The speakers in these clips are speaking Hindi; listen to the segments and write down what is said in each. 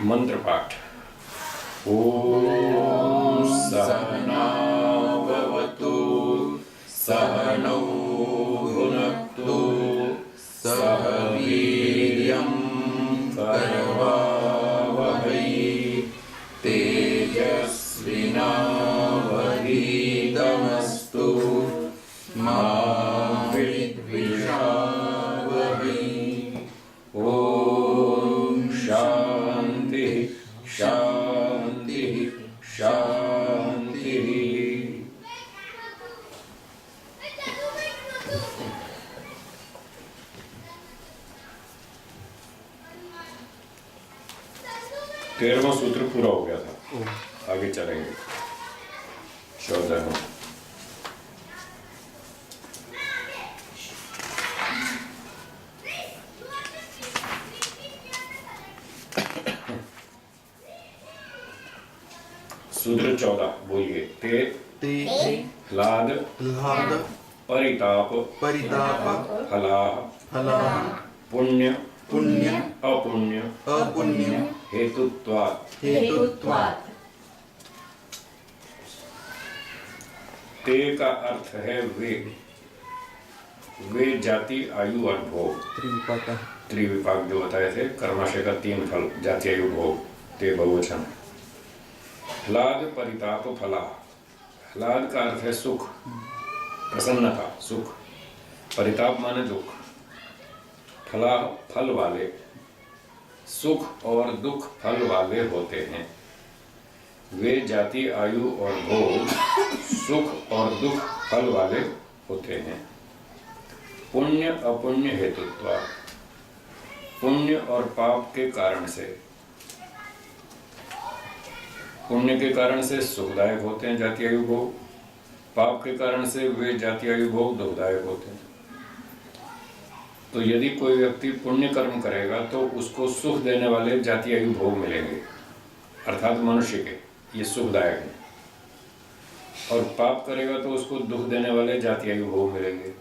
मंत्र पाठ। ओम सहना भवतु सहनौ भुनक्तु सह वीर्यं करवावहै तेजस्विनावधीतमस्तु मा विद्विषावहै। ओम शांति शांति शांति। तेरहवां सूत्र पूरा हो गया था, आगे चलेंगे 14वां। सूत्र 14 बोलिए। ते ह्लाद परिताप फलाः पुण्य अपुण्य हेतुत्वात्। ते का अर्थ है वे जाति आयु और भोग। त्रिविपाक जो बताए थे, कर्माशय का 3 फल, जाति आयु भोग, ते बहुवचन। ह्लाद परिताप फला। ह्लाद का अर्थ है सुख, प्रसन्नता, सुख। परिताप माने दुख। फला फल वाले, सुख और दुख फल वाले होते हैं। वे जाति आयु और भोग सुख और दुख फल वाले होते हैं। पुण्य अपुण्य हेतुत्वा। पुण्य और पाप के कारण से, पुण्य के कारण से सुखदायक होते हैं जाति आयु भोग, पाप के कारण से वे जाति आयु भोग दुखदायक होते हैं। तो यदि कोई व्यक्ति पुण्य कर्म करेगा तो उसको सुख देने वाले जाति आयु भोग मिलेंगे, अर्थात मनुष्य के, ये सुखदायक है। और पाप करेगा तो उसको दुख देने वाले जाति आयु भोग मिलेंगे,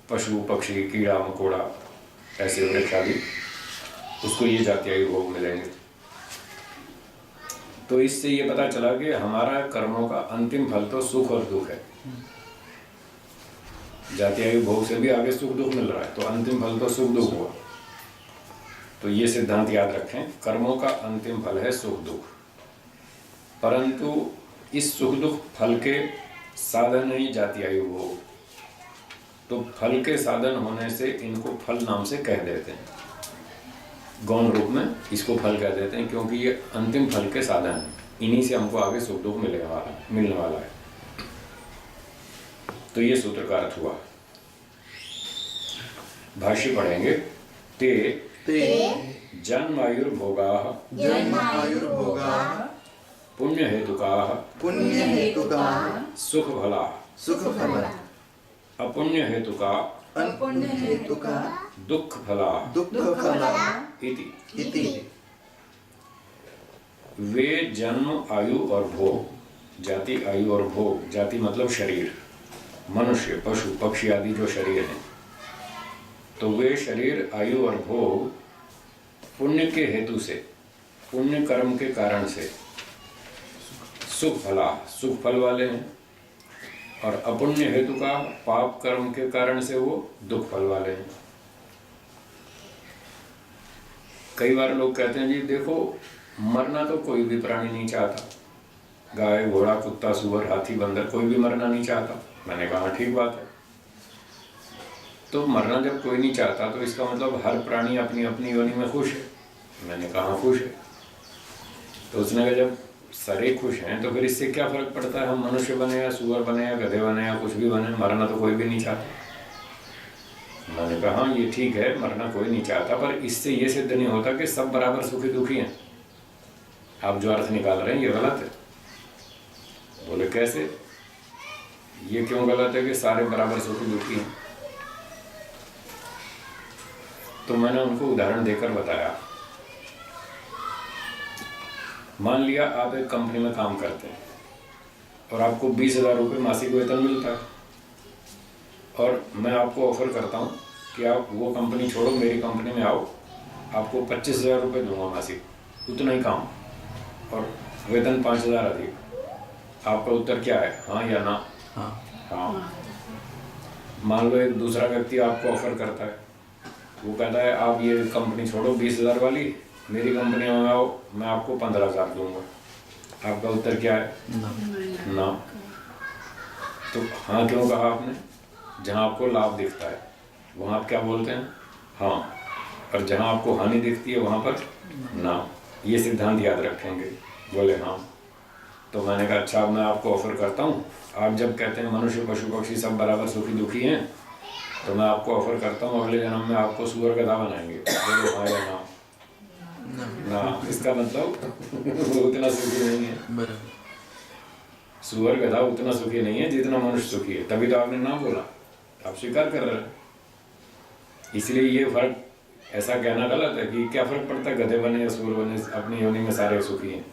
पशु पक्षी कीड़ा मकोड़ा ऐसे वृक्ष आदि, उसको ये जाति आयु भोग मिलेंगे। तो इससे ये पता चला कि हमारा कर्मों का अंतिम फल तो सुख और दुख है। जाति आयु भोग से भी आगे सुख दुख मिल रहा है, तो अंतिम फल तो सुख दुख हुआ। तो ये सिद्धांत याद रखें, कर्मों का अंतिम फल है सुख दुख। परंतु इस सुख दुख फल के साधन नहीं जाति आयु भोग, तो फल के साधन होने से इनको फल नाम से कह देते हैं। गौण रूप में इसको फल कह देते हैं, क्योंकि ये अंतिम फल के साधन हैं। इन्हीं से हमको आगे सुख दुख मिलने वाला है। तो ये सूत्र का अर्थ हुआ। भाष्य पढ़ेंगे। ते जन्मायुर्भोगाः पुण्य हेतुकाः सुख फला अपुण्य हेतुका दुख फला इति। वे जन्म आयु और भोग, जाति आयु और भोग, जाति मतलब शरीर, मनुष्य पशु पक्षी आदि जो शरीर हैं, तो वे शरीर आयु और भोग पुण्य के हेतु से, पुण्य कर्म के कारण से सुख फल वाले हैं, और अपुण्य हेतु का पाप कर्म के कारण से वो दुख फल वाले हैं। कई बार लोग कहते हैं जी देखो, मरना तो कोई भी प्राणी नहीं चाहता, गाय घोड़ा कुत्ता सुअर हाथी बंदर कोई भी मरना नहीं चाहता। मैंने कहा ठीक बात है, तो मरना जब कोई नहीं चाहता तो इसका मतलब हर प्राणी अपनी अपनी योनि में खुश है। मैंने कहा खुश है। तो उसने कहा जब सारे खुश हैं तो फिर इससे क्या फर्क पड़ता है, हम मनुष्य बने या सुअर बने या गधे बने या कुछ भी बने, मरना तो कोई भी नहीं चाहता। मैंने कहा हाँ ये ठीक है, मरना कोई नहीं चाहता, पर इससे ये सिद्ध नहीं होता कि सब बराबर सुखी दुखी हैं। आप जो अर्थ निकाल रहे हैं ये गलत है। बोले कैसे, ये क्यों गलत है कि सारे बराबर सुखी दुखी हैं? तो मैंने उनको उदाहरण देकर बताया। मान लिया आप एक कंपनी में काम करते हैं और आपको 20,000 रुपये मासिक वेतन मिलता है, और मैं आपको ऑफर करता हूँ कि आप वो कंपनी छोड़ो, मेरी कंपनी में आओ, आपको 25,000 रुपये दूंगा मासिक, उतना ही काम और वेतन 5,000 अधिक। आपका उत्तर क्या है, हाँ या ना? हाँ। मान लो एक दूसरा व्यक्ति आपको ऑफर करता है, वो कहता है आप ये कंपनी छोड़ो 20,000 वाली, मेरी कंपनी में आओ, मैं आपको 15,000 दूंगा। आपका उत्तर क्या है? ना। तो हाँ क्यों कहा आपने? जहाँ आपको लाभ दिखता है वहाँ आप क्या बोलते हैं? हाँ। और जहाँ आपको हानि दिखती है वहाँ पर ना। ये सिद्धांत याद रखेंगे। बोले हाँ। तो मैंने कहा अच्छा, मैं आपको ऑफर करता हूँ, आप जब कहते हैं मनुष्य पशु पक्षी सब बराबर सुखी दुखी हैं, तो मैं आपको ऑफर करता हूँ अगले जन्म में आपको सुअर गधा बनाएंगे। बोले हाँ या ना? ना। इसका मतलब वो उतना सुखी नहीं है। सुअर गधा उतना सुखी नहीं है जितना मनुष्य सुखी है, तभी तो आपने ना बोला, आप स्वीकार कर रहे हैं। इसलिए ये फर्क, ऐसा कहना गलत है कि क्या फर्क पड़ता है गधे बने या सुअर बने, अपनी योनि में सारे सुखी हैं,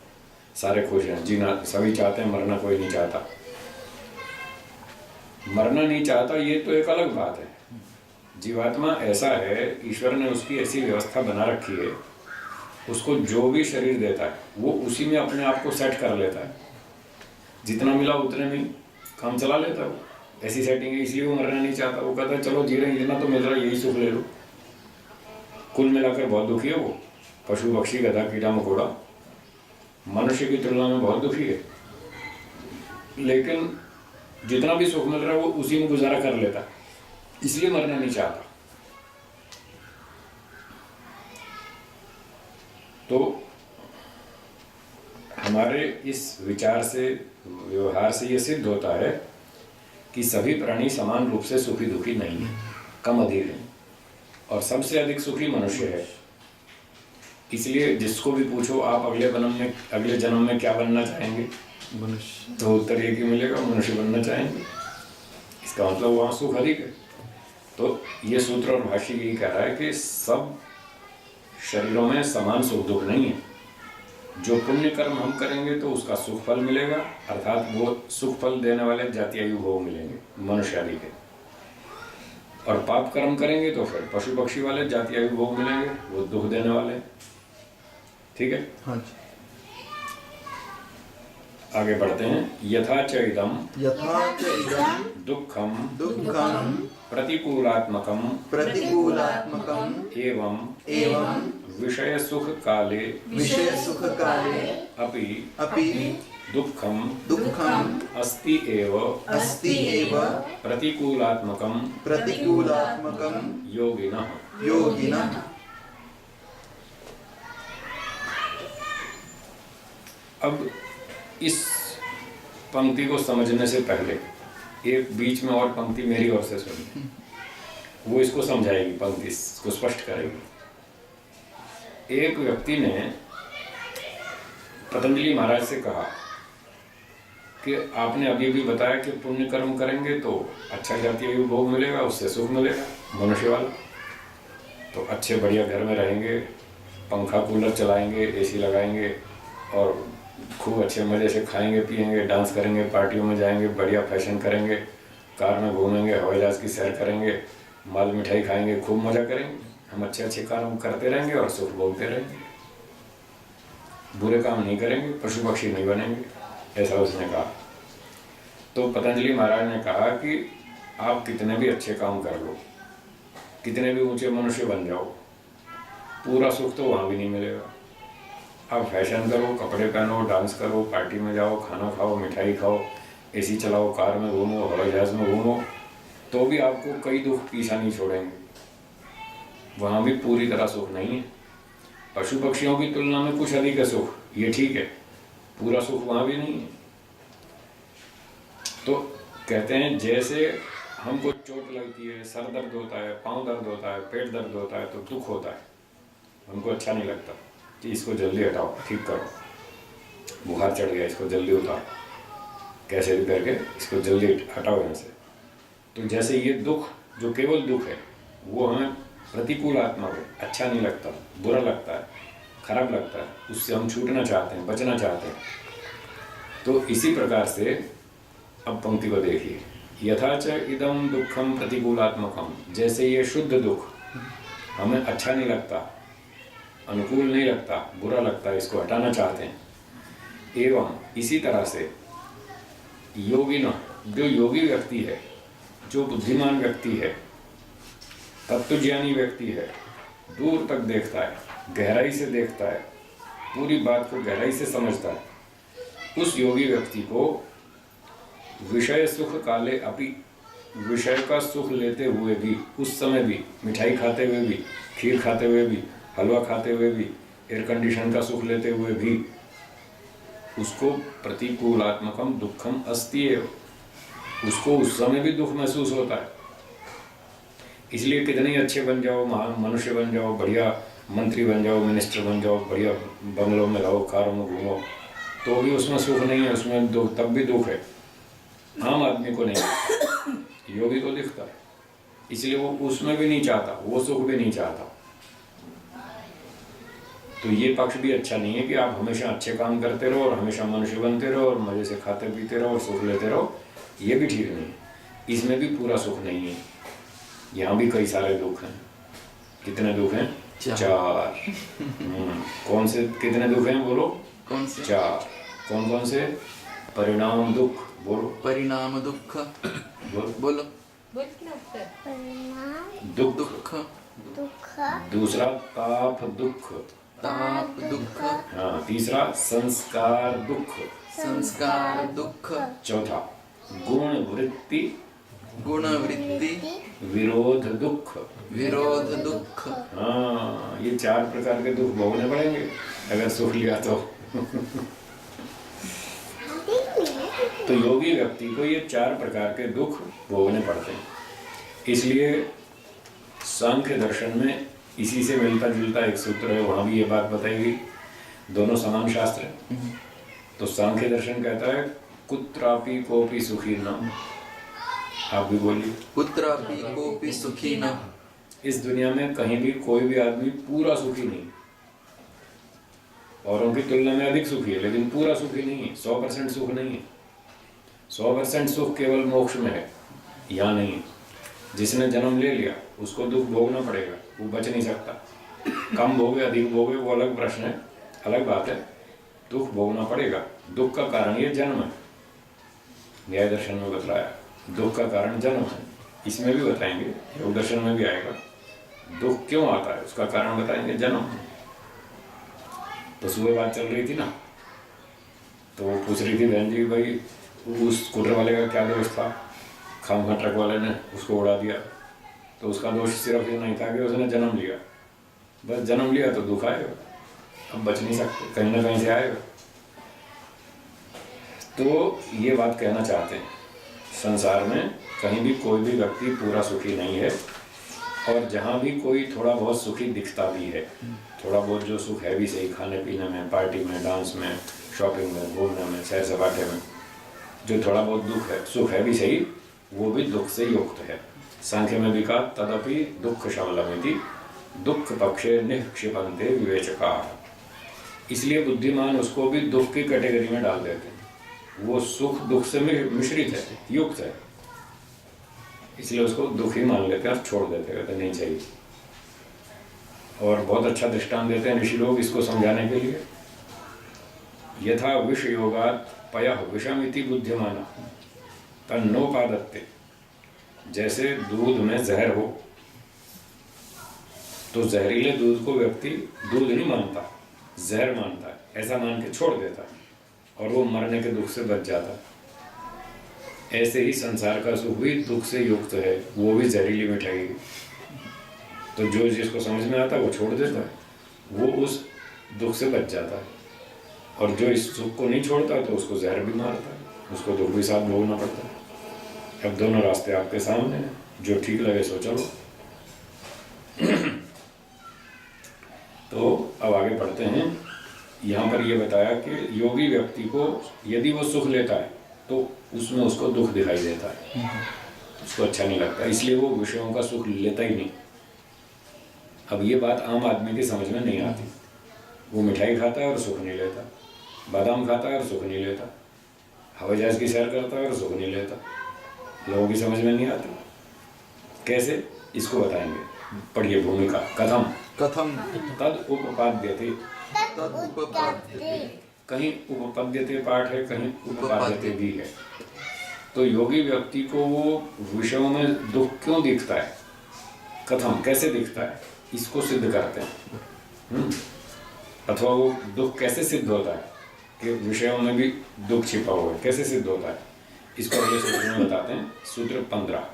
सारे खुश हैं, जीना सभी चाहते हैं, मरना कोई नहीं चाहता। मरना नहीं चाहता ये तो एक अलग बात है। जीवात्मा ऐसा है, ईश्वर ने उसकी ऐसी व्यवस्था बना रखी है, उसको जो भी शरीर देता है वो उसी में अपने आप को सेट कर लेता है, जितना मिला उतने में काम चला लेता है वो। ऐसी सेटिंग है, इसलिए वो मरना नहीं चाहता। वो कहता है चलो जी रहे, इतना तो मिल रहा है, यही सुख ले लो। कुल मिलाकर बहुत दुखी है वो, पशु पक्षी गधा कीड़ा मकोड़ा मनुष्य की तुलना में बहुत दुखी है, लेकिन जितना भी सुख मिल रहा है वो उसी में गुजारा कर लेता है, इसलिए मरना नहीं चाहता। तो हमारे इस विचार से, व्यवहार से ये सिद्ध होता है कि सभी प्राणी समान रूप से सुखी दुखी नहीं है, कम अधिक है, और सबसे अधिक सुखी मनुष्य है। इसलिए जिसको भी पूछो आप अगले जन्म में क्या बनना चाहेंगे, मनुष्य, तो उत्तर एक ही मिलेगा, मनुष्य बनना चाहेंगे। इसका मतलब वहाँ सुख अधिक है। तो ये सूत्र और भाष्य यही कह रहा है कि सब शरीरों में समान सुख दुख नहीं है। जो पुण्य कर्म हम करेंगे तो उसका सुख फल मिलेगा, अर्थात वो सुख फल देने वाले जाति आयु भोग मिलेंगे मनुष्य आदि के, और पाप कर्म करेंगे तो फिर पशु पक्षी वाले जाति आयु भोग मिलेंगे, वो दुख देने वाले। ठीक है, हाँ जी। आगे बढ़ते हैं। यथा च इदम दुःखम प्रतिकूलात्मकम एवं विषय सुख काले अपि दुःखम अस्ति एव प्रतिकूलात्मकम योगिनः। अब इस पंक्ति को समझने से पहले एक बीच में और पंक्ति मेरी ओर से सुनिए, वो इसको समझाएगी, पंक्ति इसको स्पष्ट करेगी। एक व्यक्ति ने पतंजलि महाराज से कहा कि आपने अभी भी बताया कि पुण्य कर्म करेंगे तो अच्छा जाति आयु भोग मिलेगा, उससे सुख मिलेगा मनुष्य वाला, तो अच्छे बढ़िया घर में रहेंगे, पंखा कूलर चलाएंगे, एसी लगाएंगे और खूब अच्छे मज़े से खाएंगे पिएंगे, डांस करेंगे, पार्टियों में जाएंगे, बढ़िया फैशन करेंगे, कार में घूमेंगे, हवाई जहाज़ की सैर करेंगे, माल मिठाई खाएंगे, खूब मज़ा करेंगे, हम अच्छे अच्छे काम करते रहेंगे और सुख भोगते रहेंगे, बुरे काम नहीं करेंगे, पशु पक्षी नहीं बनेंगे, ऐसा उसने कहा। तो पतंजलि महाराज ने कहा कि आप कितने भी अच्छे काम कर लो, कितने भी ऊंचे मनुष्य बन जाओ, पूरा सुख तो वहाँ भी नहीं मिलेगा। आप फैशन करो, कपड़े पहनो, डांस करो, पार्टी में जाओ, खाना खाओ, मिठाई खाओ, एसी चलाओ, कार में घूमो, हवाई जहाज़ में घूमो, तो भी आपको कई दुख पीछा नहीं छोड़ेंगे, वहाँ भी पूरी तरह सुख नहीं है। पशु पक्षियों की तुलना में कुछ अधिक है सुख, ये ठीक है, पूरा सुख वहाँ भी नहीं है। तो कहते हैं जैसे हमको चोट लगती है, सर दर्द होता है, पाँव दर्द होता है, पेट दर्द होता है, तो दुख होता है, हमको अच्छा नहीं लगता कि इसको जल्दी हटाओ, ठीक करो, बुखार चढ़ गया, इसको जल्दी उतारो, कैसे भी करके इसको जल्दी हटाओ यहाँ से। तो जैसे ये दुख, जो केवल दुख है, वो हमें प्रतिकूलात्मक है, अच्छा नहीं लगता, बुरा लगता है, खराब लगता है, उससे हम छूटना चाहते हैं, बचना चाहते हैं। तो इसी प्रकार से अब पंक्ति को देखिए, यथा च इदम दुखम प्रतिकूलात्मकम, जैसे ये शुद्ध दुख हमें अच्छा नहीं लगता, अनुकूल नहीं लगता, बुरा लगता है, इसको हटाना चाहते हैं। एवं इसी तरह से योगिना, जो योगी व्यक्ति है, जो बुद्धिमान व्यक्ति है, तत्वज्ञानी व्यक्ति है, दूर तक देखता है, गहराई से देखता है, पूरी बात को गहराई से समझता है, उस योगी व्यक्ति को विषय सुख काले अपि, विषय का सुख लेते हुए भी, उस समय भी, मिठाई खाते हुए भी, खीर खाते हुए भी, हलवा खाते हुए भी, एयर कंडीशन का सुख लेते हुए भी, उसको प्रतिकूलात्मकम दुखम अस्ति एव, उसको उस समय भी दुख महसूस होता है। इसलिए कितने अच्छे बन जाओ, महान मनुष्य बन जाओ, बढ़िया मंत्री बन जाओ, मिनिस्टर बन जाओ, बढ़िया बंगलों में रहो, कारों में घूमो, तो भी उसमें सुख नहीं है, उसमें दुख, तब भी दुख है। आम आदमी को नहीं दिखता, योगी को दिखता है, इसलिए वो उसमें भी नहीं चाहता, वो सुख भी नहीं चाहता। तो ये पक्ष भी अच्छा नहीं है कि आप हमेशा अच्छे काम करते रहो और हमेशा मनुष्य बनते रहो और मजे से खाते पीते रहो और सुख लेते रहो, ये भी ठीक नहीं है। इसमें भी पूरा सुख नहीं है, यहाँ भी कई सारे दुख हैं। कितने दुख हैं? चार। कौन से कितने दुख हैं बोलो? कौन से? चार। कौन कौन से? परिणाम दुख बोलो। परिणाम दुख बोलो। दुख दुख। दूसरा ताप दुख। ताप दुख। हाँ, तीसरा संस्कार दुख। संस्कार दुख। चौथा गुण वृत्ति। गुण वृत्ति। विरोध दुख। विरोध दुख। हाँ, ये चार प्रकार के दुख भोगने पड़ेंगे अगर सुख लिया तो। तो योगी व्यक्ति को ये चार प्रकार के दुख भोगने पड़ते हैं। इसलिए सांख्य दर्शन में इसी से मिलता जुलता एक सूत्र है, वहां भी ये बात बताई गई, दोनों समान शास्त्र है। तो सांख्य दर्शन कहता है कुत्रापि कोपि सुखी न, आप भी बोलिए। कुत्रापि कोपि सुखी न, इस दुनिया में कहीं भी कोई भी आदमी पूरा सुखी नहीं, औरों की तुलना में अधिक सुखी है, लेकिन पूरा सुखी नहीं है, 100% सुख नहीं है। 100% सुख केवल मोक्ष में है, यहाँ नहीं है। जिसने जन्म ले लिया उसको दुख भोगना पड़ेगा, वो बच नहीं सकता। कम भोगे अधिक भोगे वो अलग प्रश्न है, अलग बात है, दुख भोगना पड़ेगा। दुख का कारण ये जन्म है, न्याय दर्शन में बतलाया दुख का कारण जन्म है। इसमें भी बताएंगे, योग दर्शन में भी आएगा दुख क्यों आता है, उसका कारण बताएंगे, जन्म। तो सुबह बात चल रही थी ना, तो वो पूछ रही थी बहन जी भाई उस स्कूटर वाले का क्या दोष था, खामखा ट्रक वाले ने उसको उड़ा दिया। तो उसका दोष सिर्फ ये नहीं था कि उसने जन्म लिया, बस जन्म लिया तो दुख आएगा, अब बच नहीं सकते, कहीं ना कहीं से आएगा। तो ये बात कहना चाहते हैं, संसार में कहीं भी कोई भी व्यक्ति पूरा सुखी नहीं है, और जहाँ भी कोई थोड़ा बहुत सुखी दिखता भी है, थोड़ा बहुत जो सुख है भी सही, खाने पीने में, पार्टी में, डांस में, शॉपिंग में, घूमने में, सैर सपाटे में, जो थोड़ा बहुत दुख है, सुख है भी सही, वो भी दुख से युक्त है। सांख्य में भी कहा तदपि दुख शमलमिति दुख पक्षे निक्षिपन्ते विवेचकाः। इसलिए बुद्धिमान उसको भी दुख की कैटेगरी में डाल देते हैं, वो सुख दुख से मिश्रित है, युक्त है, इसलिए उसको दुख ही मान लेते हैं और छोड़ देते, कहते नहीं चाहिए। और बहुत अच्छा दृष्टांत देते हैं ऋषि लोग इसको समझाने के लिए। यथा विष योगात् पयः विषमिति बुद्धिमानः तन्नोपादत्ते। जैसे दूध में जहर हो तो जहरीले दूध को व्यक्ति दूध नहीं मानता, जहर मानता है, ऐसा मान के छोड़ देता है और वो मरने के दुख से बच जाता है। ऐसे ही संसार का सुख भी दुख से युक्त है, वो भी जहरीली मिठाई। तो जो जिसको समझ में आता है वो छोड़ देता है, वो उस दुख से बच जाता है। और जो इस सुख को नहीं छोड़ता तो उसको जहर भी मारता है, उसको दुख भी साथ भोगना पड़ता है। अब दोनों रास्ते आपके सामने हैं, जो ठीक लगे सो चलो। तो अब आगे बढ़ते हैं। यहाँ पर ये बताया कि योगी व्यक्ति को यदि वो सुख लेता है तो उसमें उसको दुख दिखाई देता है, उसको अच्छा नहीं लगता, इसलिए वो विषयों का सुख लेता ही नहीं। अब ये बात आम आदमी की समझ में नहीं आती। वो मिठाई खाता है और सुख नहीं लेता, बादाम खाता है और सुख नहीं लेता, हवाई जहाज की सैर करता है और सुख नहीं लेता। लोगों की समझ में नहीं आती कैसे, इसको बताएंगे। पढ़िए भूमिका। कथम कथम तद उपपाद्यते। तदुपपाद्यते। कहीं उपपद्यते पाठ है, कहीं उपपाद्यते भी है। तो योगी व्यक्ति को वो विषयों में दुख क्यों दिखता है, कथम कैसे दिखता है, इसको सिद्ध करते हैं। अथवा वो दुख कैसे सिद्ध होता है कि विषयों में भी दुख छिपा हुआ है, कैसे सिद्ध होता है, इसको अगले सूत्र में बताते हैं। सूत्र 15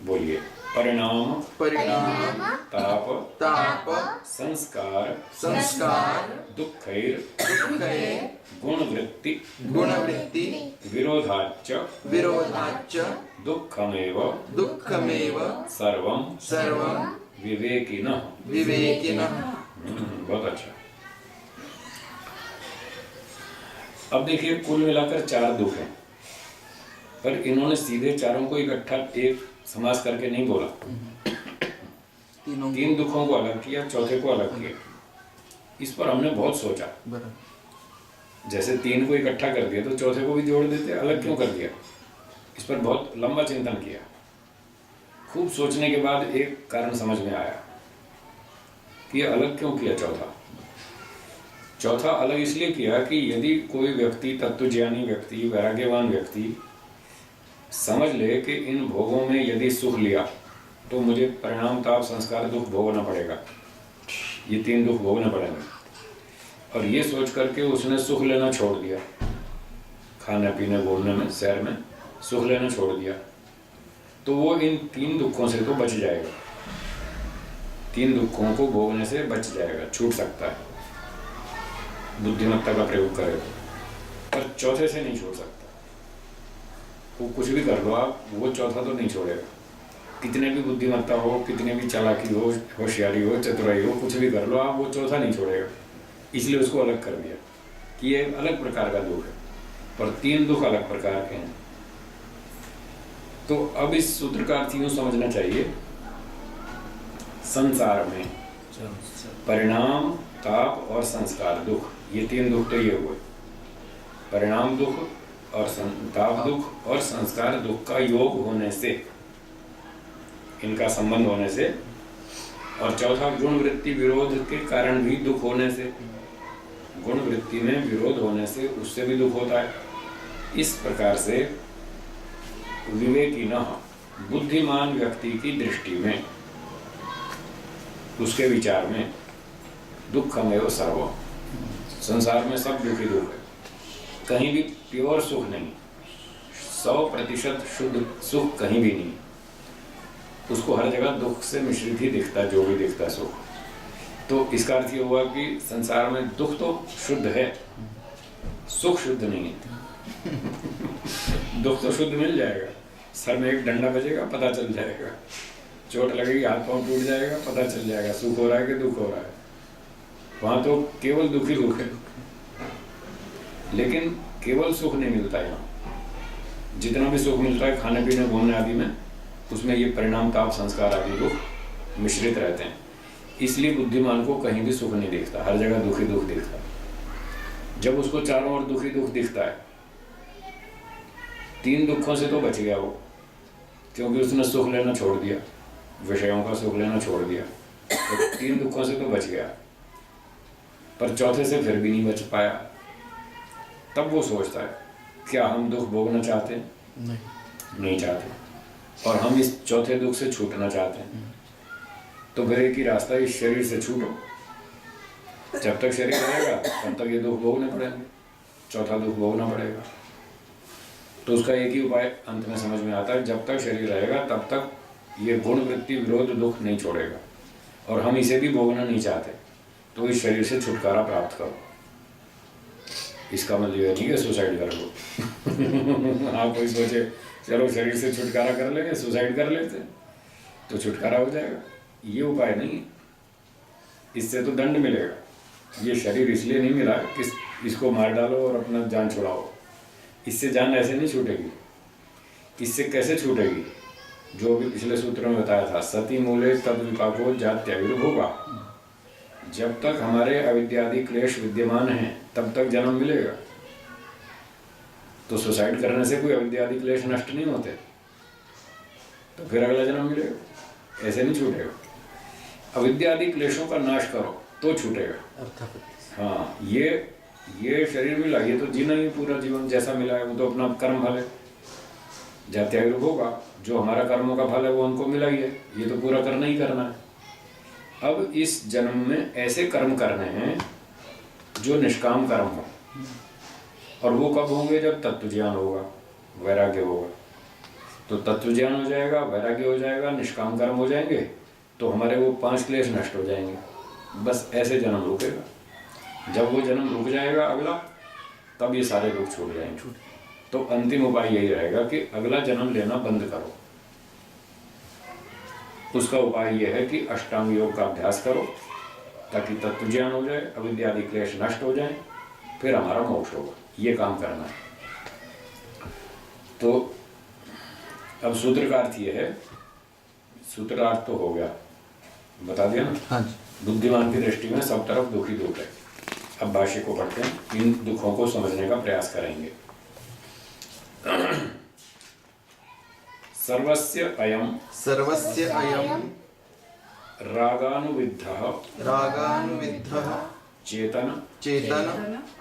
बोलिए। परिणाम परिणाम ताप ताप संस्कार संस्कार दुःखैर दुःखे गुणवृत्ति गुणवृत्ति विरोधाच्च विरोधाच्च दुःखमेव दुःखमेव सर्वं सर्वं विवेकिनः। विवेकिनः। बहुत अच्छा। अब देखिए कुल मिलाकर 4 दुख हैं, पर इन्होंने सीधे चारों को इकट्ठा एक समास करके नहीं बोला। तीनों 3 दुखों को अलग किया, चौथे को अलग किया। इस पर हमने बहुत सोचा। बराबर। जैसे 3 को इकट्ठा कर दिया तो चौथे को भी जोड़ देते, अलग क्यों कर दिया। इस पर बहुत लंबा चिंतन किया। खूब सोचने के बाद एक कारण समझ में आया कि अलग क्यों किया। चौथा अलग इसलिए किया कि यदि कोई व्यक्ति, तत्वज्ञानी व्यक्ति, वैराग्यवान व्यक्ति समझ ले कि इन भोगों में यदि सुख लिया तो मुझे परिणाम ताप संस्कार दुख भोगना पड़ेगा, ये 3 दुख भोगने पड़ेंगे, और ये सोच करके उसने सुख लेना छोड़ दिया, खाने पीने घूमने में शहर में सुख लेना छोड़ दिया, तो वो इन 3 दुखों से तो बच जाएगा। 3 दुखों को भोगने से बच जाएगा, छूट सकता है बुद्धिमत्ता का प्रयोग करेगा, पर चौथे से नहीं छोड़ सकता। वो कुछ भी कर लो आप, वो चौथा तो नहीं छोड़ेगा। कितने भी बुद्धिमत्ता हो, कितने भी चालाकी हो, होशियारी हो, चतुराई हो, कुछ भी कर लो आप, वो चौथा नहीं छोड़ेगा। इसलिए उसको अलग कर दिया कि ये अलग प्रकार का दुख है, पर 3 दुख अलग प्रकार के हैं। तो अब इस सूत्र का अर्थ यूं समझना चाहिए, संसार में परिणाम ताप और संस्कार दुख, ये 3 दुख तो ये हुए। परिणाम दुख और ताप दुख और संस्कार दुख का योग होने से, इनका संबंध होने से, और चौथा गुण वृत्ति विरोध के कारण भी दुख होने से, गुण वृत्ति में विरोध होने से उससे भी दुख होता है। इस प्रकार से विवेकिनः, बुद्धिमान व्यक्ति की दृष्टि में, उसके विचार में, दुःखमेव सर्वम्, संसार में सब दुख ही दुख है। कहीं भी प्योर सुख नहीं, 100% शुद्ध सुख कहीं भी नहीं। उसको हर जगह दुख से मिश्रित ही दिखता है, जो भी दिखता है सुख। तो इसका अर्थ ये हुआ कि संसार में दुख तो शुद्ध है, सुख शुद्ध नहीं है। दुख तो शुद्ध मिल जाएगा, सर में एक डंडा बजेगा पता चल जाएगा, चोट लगेगी हाथ पांव टूट जाएगा पता चल जाएगा सुख हो रहा है कि दुख हो रहा है। वहां तो केवल दुख ही दुख है, लेकिन केवल सुख नहीं मिलता यहाँ। जितना भी सुख मिलता है खाने पीने घूमने आदि में, उसमें ये परिणाम ताप संस्कार आदि दुख मिश्रित रहते हैं। इसलिए बुद्धिमान को कहीं भी सुख नहीं दिखता, हर जगह दुख ही दुख दिखता है। जब उसको चारों ओर दुख ही दुख दिखता है, 3 दुखों से तो बच गया वो, क्योंकि उसने सुख लेना छोड़ दिया, विषयों का सुख लेना छोड़ दिया, तो 3 दुखों से तो बच गया। पर चौथे से फिर भी नहीं बच पाया। तब वो सोचता है, क्या हम दुख भोगना चाहते हैं? नहीं चाहते। और हम इस चौथे दुख से छूटना चाहते हैं। तो फिर एक ही रास्ता, इस शरीर से छूटो। जब तक शरीर रहेगा तब तक ये दुख भोगने पड़ेंगे, चौथा दुख भोगना पड़ेगा। तो उसका एक ही उपाय अंत में समझ में आता है, जब तक शरीर रहेगा तब तक ये गुण वृत्ति विरोध दुख नहीं छोड़ेगा, और हम इसे भी भोगना नहीं चाहते, तो इस शरीर से छुटकारा प्राप्त करो। इसका मतलब ये नहीं है सुसाइड कर लो। हाँ, कोई सोचे चलो शरीर से छुटकारा कर लेंगे, सुसाइड कर लेते हैं तो छुटकारा हो जाएगा, ये उपाय नहीं है। इससे तो दंड मिलेगा। ये शरीर इसलिए नहीं मिला कि इसको मार डालो और अपना जान छुड़ाओ। इससे जान ऐसे नहीं छूटेगी। इससे कैसे छूटेगी? जो भी पिछले सूत्र में बताया था, सती मूले तद विपाको जात्याविर्भोगा। जब तक हमारे अविद्यादि क्लेश विद्यमान हैं तब तक जन्म मिलेगा। तो सुसाइड करने से कोई अविद्यादि क्लेश नष्ट नहीं होते, तो फिर अगला जन्म मिलेगा, ऐसे नहीं छूटेगा। अविद्यादि क्लेशों का नाश करो तो छूटेगा। अर्थापत्ति। हाँ, ये शरीर मिला, ये तो जीना ही पूरा जीवन जैसा मिला है, वो तो अपना कर्म फल है, जात्यायुर्भ होगा, जो हमारा कर्मों का फल है वो हमको मिला ही है, ये तो पूरा करना ही करना है। अब इस जन्म में ऐसे कर्म करने हैं जो निष्काम कर्म हो, और वो कब होंगे? जब तत्व ज्ञान होगा, वैराग्य होगा। तो तत्व ज्ञान हो जाएगा, वैराग्य हो जाएगा, निष्काम कर्म हो जाएंगे, तो हमारे वो 5 क्लेश नष्ट हो जाएंगे। बस ऐसे जन्म रुकेगा। जब वो जन्म रुक जाएगा अगला, तब ये सारे दुख छूट जाएंगे। तो अंतिम उपाय यही रहेगा कि अगला जन्म लेना बंद करो। उसका उपाय यह है कि अष्टांग योग का अभ्यास करो, ताकि तत्व ज्ञान हो जाए, अविद्यादि क्लेश नष्ट हो जाए, फिर हमारा मोक्ष होगा। ये काम करना है। तो अब सूत्र का अर्थ ये है, सूत्रार्थ तो हो गया, बता दिया ना। हाँ जी। बुद्धिमान की दृष्टि में सब तरफ दुख ही दुख है। अब भाष्य को पढ़ते हैं, इन दुखों को समझने का प्रयास करेंगे। सर्वस्य अयं रागानुविद्धः चेतन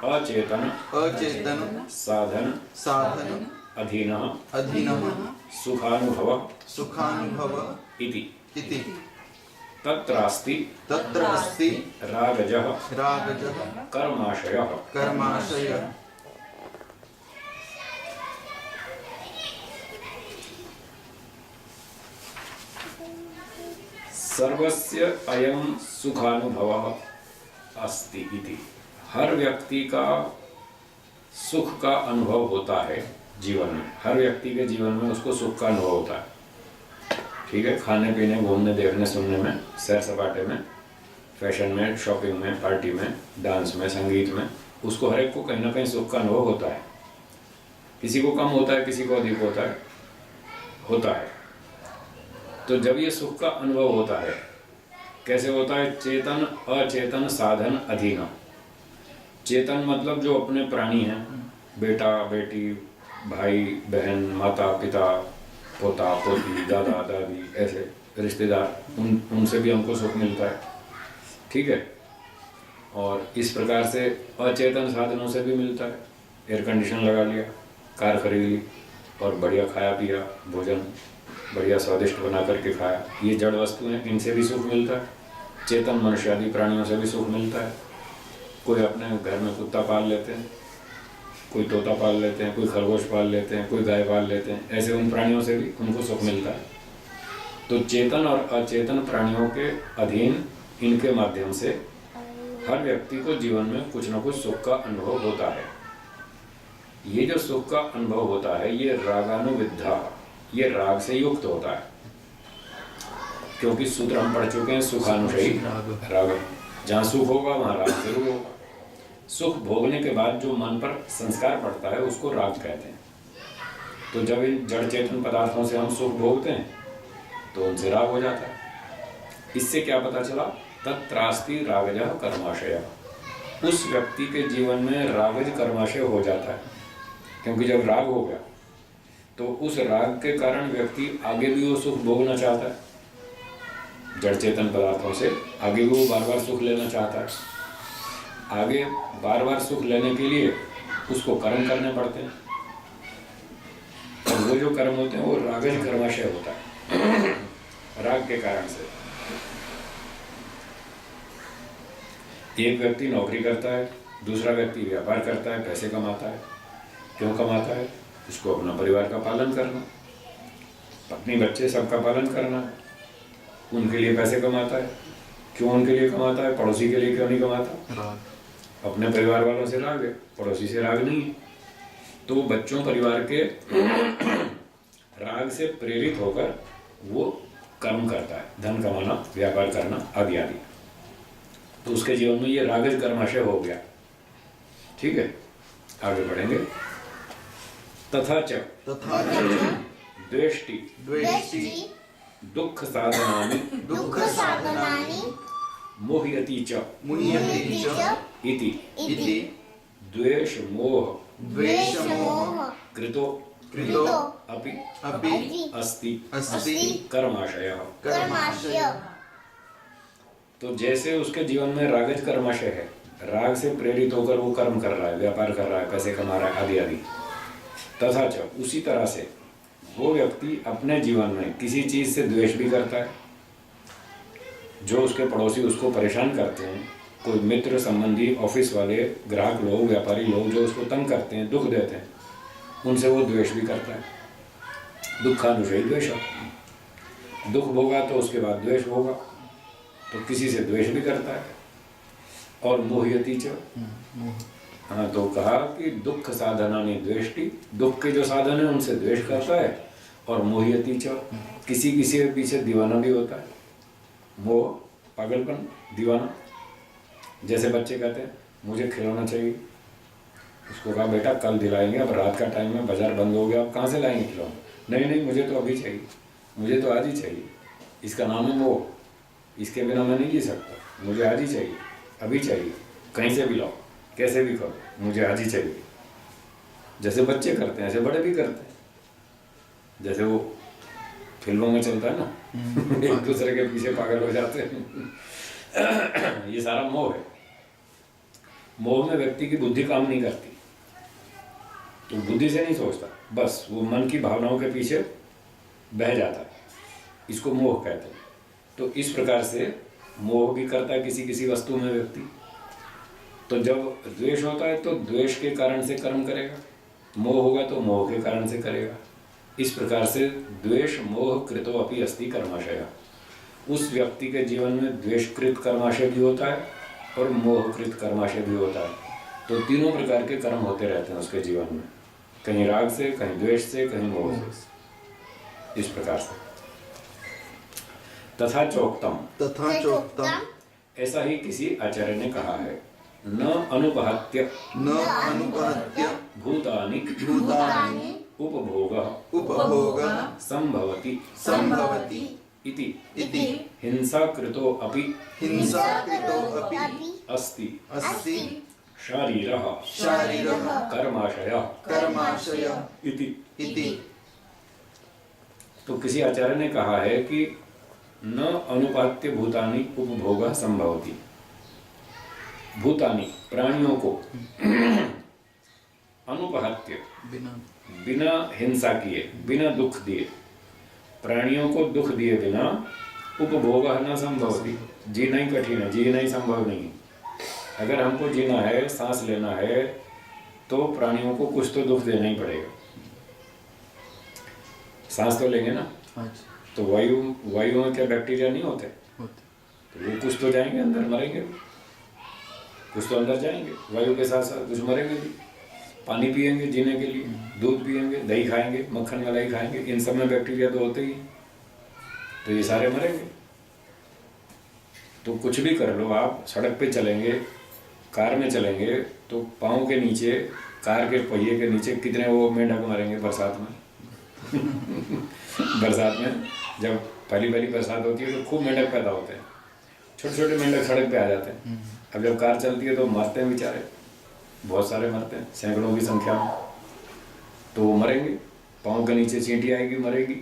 अचेतन साधन अधीनः सुखानुभव इति तत्रास्ति रागजः कर्माशयः। सर्वस्य अयं सुखानुभवः अस्ति इति, हर व्यक्ति का सुख का अनुभव होता है जीवन में। हर व्यक्ति के जीवन में उसको सुख का अनुभव होता है। ठीक है, खाने पीने, घूमने, देखने, सुनने में, सैर सपाटे में, फैशन में, शॉपिंग में, पार्टी में, डांस में, संगीत में, उसको हर एक को कहीं ना कहीं सुख का अनुभव होता है। किसी को कम होता है, किसी को अधिक होता है। तो जब ये सुख का अनुभव होता है, कैसे होता है? चेतन अचेतन साधन अधीन। चेतन मतलब जो अपने प्राणी हैं, बेटा बेटी, भाई बहन, माता पिता, पोता पोती, दादा दादी, ऐसे रिश्तेदार, उनसे भी हमको सुख मिलता है। ठीक है, और इस प्रकार से अचेतन साधनों से भी मिलता है। एयर कंडीशन लगा लिया, कार खरीद ली और बढ़िया खाया पिया, भोजन बढ़िया स्वादिष्ट बना करके खाया, ये जड़ वस्तु हैं, इनसे भी सुख मिलता है। चेतन मनुष्य आदि प्राणियों से भी सुख मिलता है। कोई अपने घर में कुत्ता पाल लेते हैं, कोई तोता पाल लेते हैं, कोई खरगोश पाल लेते हैं, कोई गाय पाल लेते हैं, ऐसे उन प्राणियों से भी उनको सुख मिलता है। तो चेतन और अचेतन प्राणियों के अधीन इनके माध्यम से हर व्यक्ति को जीवन में कुछ न कुछ सुख का अनुभव होता है। ये जो सुख का अनुभव होता है, ये रागानुविद्धा, ये राग से युक्त होता है। क्योंकि सूत्र हम पढ़ चुके हैं, सुखानुशयी राग। जहाँ सुख होगा वहाँ राग जरूर होगा। सुख भोगने के बाद जो मन पर संस्कार पड़ता है उसको राग कहते हैं। तो जब इन जड़ चेतन पदार्थों से हम सुख भोगते हैं तो उनसे राग हो जाता है। इससे क्या पता चला? तत्रास्ति रागजः कर्माशयः। उस व्यक्ति के जीवन में रागज कर्माशय हो जाता है। क्योंकि जब राग हो गया तो उस राग के कारण व्यक्ति आगे भी वो सुख भोगना चाहता है। जड़ चेतन पदार्थों से आगे भी वो बार बार सुख लेना चाहता है। आगे बार बार सुख लेने के लिए उसको कर्म करने पड़ते हैं, और वो जो कर्म होते हैं वो रागज कर्माशय होता है। राग के कारण से एक व्यक्ति नौकरी करता है, दूसरा व्यक्ति व्यापार करता है, पैसे कमाता है। क्यों कमाता है? उसको अपना परिवार का पालन करना, पत्नी बच्चे सबका पालन करना है, उनके लिए पैसे कमाता है। क्यों उनके लिए कमाता है? पड़ोसी के लिए क्यों नहीं कमाता? अपने परिवार वालों से राग है, पड़ोसी से राग नहीं है। तो बच्चों परिवार के राग से प्रेरित होकर वो कर्म करता है, धन कमाना, व्यापार करना आदि आदि। तो उसके जीवन में ये रागज कर्माशय हो गया। ठीक है, आगे बढ़ेंगे। तथा च द्वेष्टि दुख साधनानि मोहयति च इति द्वेष मोह कृतो अपि अस्ति कर्माशयः। तो जैसे उसके जीवन में रागज कर्माशय है, राग से प्रेरित होकर वो कर्म कर रहा है, व्यापार कर रहा है, पैसे कमा रहा है आदि आदि, तथा च उसी तरह से वो व्यक्ति अपने जीवन में किसी चीज़ से द्वेष भी करता है। जो उसके पड़ोसी उसको परेशान करते हैं, कोई मित्र संबंधी, ऑफिस वाले, ग्राहक लोग, व्यापारी लोग जो उसको तंग करते हैं, दुख देते हैं, उनसे वो द्वेष भी करता है। दुखानुशयी द्वेष, दुख भोगा तो उसके बाद द्वेष होगा, तो किसी से द्वेष भी करता है। और मोहयति च, हाँ, तो कहा कि दुख साधनानि द्वेष्टि, दुख के जो साधन है उनसे द्वेष करता है। और मोहयति च, किसी किसी के पीछे दीवाना भी होता है। मोह, पागलपन, दीवाना। जैसे बच्चे कहते हैं मुझे खिलौना चाहिए, उसको कहा बेटा कल दिलाएंगे, अब रात का टाइम है, बाजार बंद हो गया, अब कहाँ से लाएंगे खिलौना? नहीं नहीं, मुझे तो अभी चाहिए, मुझे तो आज ही चाहिए। इसका नाम है मोह, इसके बिना मैं नहीं जी सकता, मुझे आज ही चाहिए, अभी चाहिए, कहीं से भी लाओ, कैसे भी करो, मुझे आज ही चाहिए। जैसे बच्चे करते हैं ऐसे बड़े भी करते हैं। जैसे वो फिल्मों में चलता है ना, एक दूसरे के पीछे पागल हो जाते हैं। ये सारा मोह है। मोह में व्यक्ति की बुद्धि काम नहीं करती, तो बुद्धि से नहीं सोचता, बस वो मन की भावनाओं के पीछे बह जाता है, इसको मोह कहते हैं। तो इस प्रकार से मोह भी करता है किसी किसी वस्तु में व्यक्ति। तो जब द्वेष होता है तो द्वेष के कारण से कर्म करेगा, मोह होगा तो मोह के कारण से करेगा। इस प्रकार से द्वेष मोह कृतो अपि अस्ति कर्माशय। उस व्यक्ति के जीवन में द्वेषकृत कर्माशय भी होता है और मोहकृत कर्माशय भी होता है। तो तीनों प्रकार के कर्म होते रहते हैं उसके जीवन में, कहीं राग से, कहीं द्वेष से, कहीं मोह से। इस प्रकार से तथा चोक्तम, ऐसा ही किसी आचार्य ने कहा है, न अनुपहत्य भूतानि उपभोगः संभवति इति हिंसाकृतो अपि अस्ति शारीरः कर्माशयः इति। तो किसी आचार्य ने कहा है कि न अनुपात्य भूतानि उपभोगः संभवति। भूतानि प्राणियों को अनुपहत्य बिना हिंसा किए, बिना दुख दिए, प्राणियों को दुख दिए बिना उपभोगः न संभवति, जीना ही कठिन है, जीना ही संभव नहीं। अगर हमको जीना है, सांस लेना है, तो प्राणियों को कुछ तो दुख देना ही पड़ेगा। सांस तो लेंगे ना, तो वायु में क्या बैक्टीरिया नहीं होते? तो वो कुछ तो जाएंगे अंदर, मरेंगे, कुछ तो अंदर जाएंगे, वायु के साथ साथ कुछ मरेंगे भी। पानी पिएंगे जीने के लिए, दूध पिएंगे, दही खाएंगे, मक्खन मलाई खाएंगे, इन सब में बैक्टीरिया तो होते ही, तो ये सारे मरेंगे। तो कुछ भी कर लो, आप सड़क पे चलेंगे, कार में चलेंगे, तो पाँव के नीचे, कार के पहिए के नीचे कितने वो मेंढक मरेंगे बरसात में। बरसात में जब पहली बरसात होती है तो खूब मेंढक पैदा होते हैं, छोटे छोटे मेंढक सड़क पे आ जाते हैं। अब जब कार चलती है तो मरते हैं बेचारे, बहुत सारे मरते हैं, सैकड़ों की संख्या में। तो वो मरेंगे, पाँव के नीचे चींटी आएगी, मरेगी,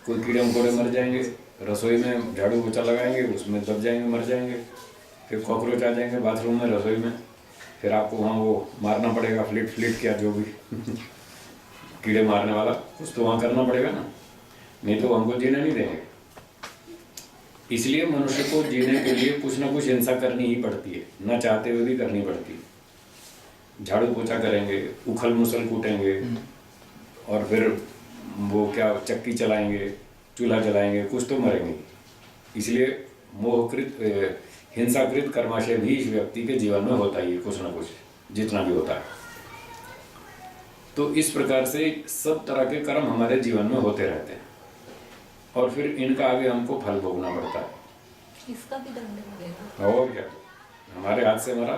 कोई कीड़े मकोड़े मर जाएंगे, रसोई में झाड़ू पोछा लगाएंगे, उसमें दब जाएंगे, मर जाएंगे, फिर कॉकरोच आ जाएंगे बाथरूम में, रसोई में, फिर आपको वहाँ वो मारना पड़ेगा, फ्लिट क्या जो भी कीड़े मारने वाला, कुछ तो वहाँ करना पड़ेगा ना, नहीं तो हमको जीने नहीं देंगे। इसलिए मनुष्य को जीने के लिए कुछ ना कुछ हिंसा करनी ही पड़ती है, न चाहते हुए भी करनी पड़ती है। झाड़ू पोछा करेंगे, उखल मुसल कूटेंगे, और फिर वो क्या चक्की चलाएंगे, चूल्हा जलाएंगे, कुछ तो मरेंगे। इसलिए मोहकृत हिंसाकृत कर्माशय भी इस व्यक्ति के जीवन में होता ही है, कुछ ना कुछ, जितना भी होता है। तो इस प्रकार से सब तरह के कर्म हमारे जीवन में होते रहते हैं, और फिर इनका आगे हमको फल भोगना पड़ता है। इसका भी दंड मिलेगा। और क्या, हमारे हाथ से मरा,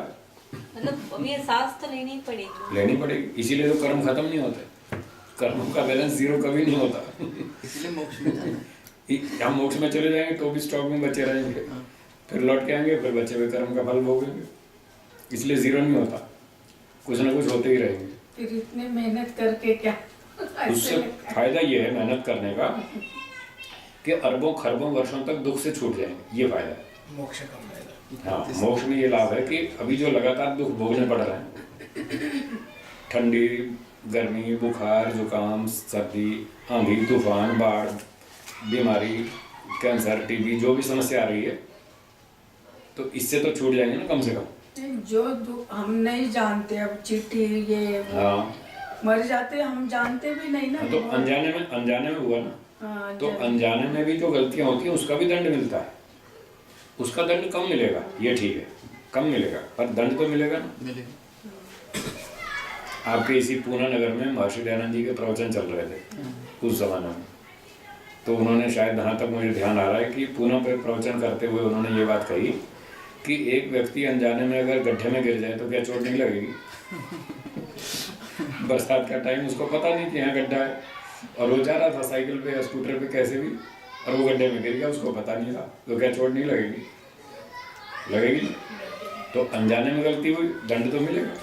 मतलब अब ये सांस तो लेनी पड़ेगी, लेनी पड़ेगी। इसीलिए तो कर्म खत्म नहीं होते, कर्मों का बैलेंस जीरो कभी नहीं होता। इसलिए मोक्ष में जाना है। हम मोक्ष में चले जाएंगे तो भी स्टॉक में बचे रहेंगे, फिर लौट के आएंगे, फिर बचे हुए कर्म का फल भोगेंगे। इसलिए जीरो नहीं होता, कुछ ना कुछ होते ही रहेंगे। फिर इतने मेहनत करके क्या उससे फायदा ये है मेहनत करने का कि अरबों खरबों वर्षों तक दुख से छूट जाएंगे, ये फायदा है। मोक्ष कम रहेगा। हाँ, मोक्ष में ये लाभ है कि अभी जो लगातार दुख भोगने पड़ रहे हैं, ठंडी, गर्मी, बुखार, जुकाम, सर्दी, आंधी, तूफान, बाढ़, बीमारी, कैंसर, टीबी, जो भी समस्या आ रही है, तो इससे तो छूट जाएंगे ना कम से कम। जो हम नहीं जानते, अब चिट्ठी ये वो, हाँ, मर जाते हम जानते भी नहीं ना। तो अनजाने में हुआ ना। हाँ, तो अनजाने में भी जो गलतियां होती हैं उसका भी दंड मिलता है। उसका दंड कम मिलेगा, ये ठीक है, कम मिलेगा, पर दंड तो मिलेगा ना। मिलेगा। आपके इसी पूना नगर में महर्षि दयानंद जी के प्रवचन चल रहे थे उस जमाने में, तो उन्होंने शायद, जहाँ तक मुझे ध्यान आ रहा है, कि पूना पे प्रवचन करते हुए उन्होंने ये बात कही कि एक व्यक्ति अनजाने में अगर गड्ढे में गिर जाए तो क्या चोट नहीं लगेगी? बरसात का टाइम, उसको पता नहीं कि यहाँ गड्ढा है, और वो जा रहा था साइकिल पे या स्कूटर पे कैसे भी, और वो गड्ढे में गिर गया, उसको पता नहीं था, तो क्या चोट नहीं लगेगी? लगेगी। तो अनजाने में गलती हुई, दंड तो मिलेगा।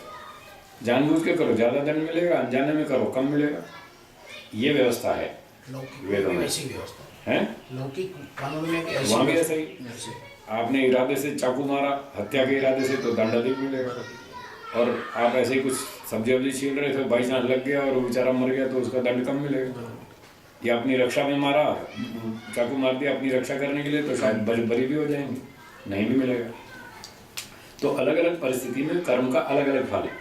जानबूझ के करो ज़्यादा दंड मिलेगा, अनजाने में करो कम मिलेगा। ये व्यवस्था है वेदों में। ऐसी व्यवस्था है लौकिक कानून में कि ऐसी वहाँ भी ऐसा ही। ऐसे। आपने इरादे से चाकू मारा, हत्या के इरादे से, तो दंड अधिक मिलेगा। और आप ऐसे ही कुछ सब्जी वब्जी छील रहे थे, बाई चांस लग गया और वो बेचारा मर गया, तो उसका दंड कम मिलेगा। या अपनी रक्षा में मारा, चाकू मार दिया अपनी रक्षा करने के लिए, तो शायद बरी भी हो जाएंगे, नहीं भी मिलेगा। तो अलग अलग परिस्थिति में कर्म का अलग अलग फल है।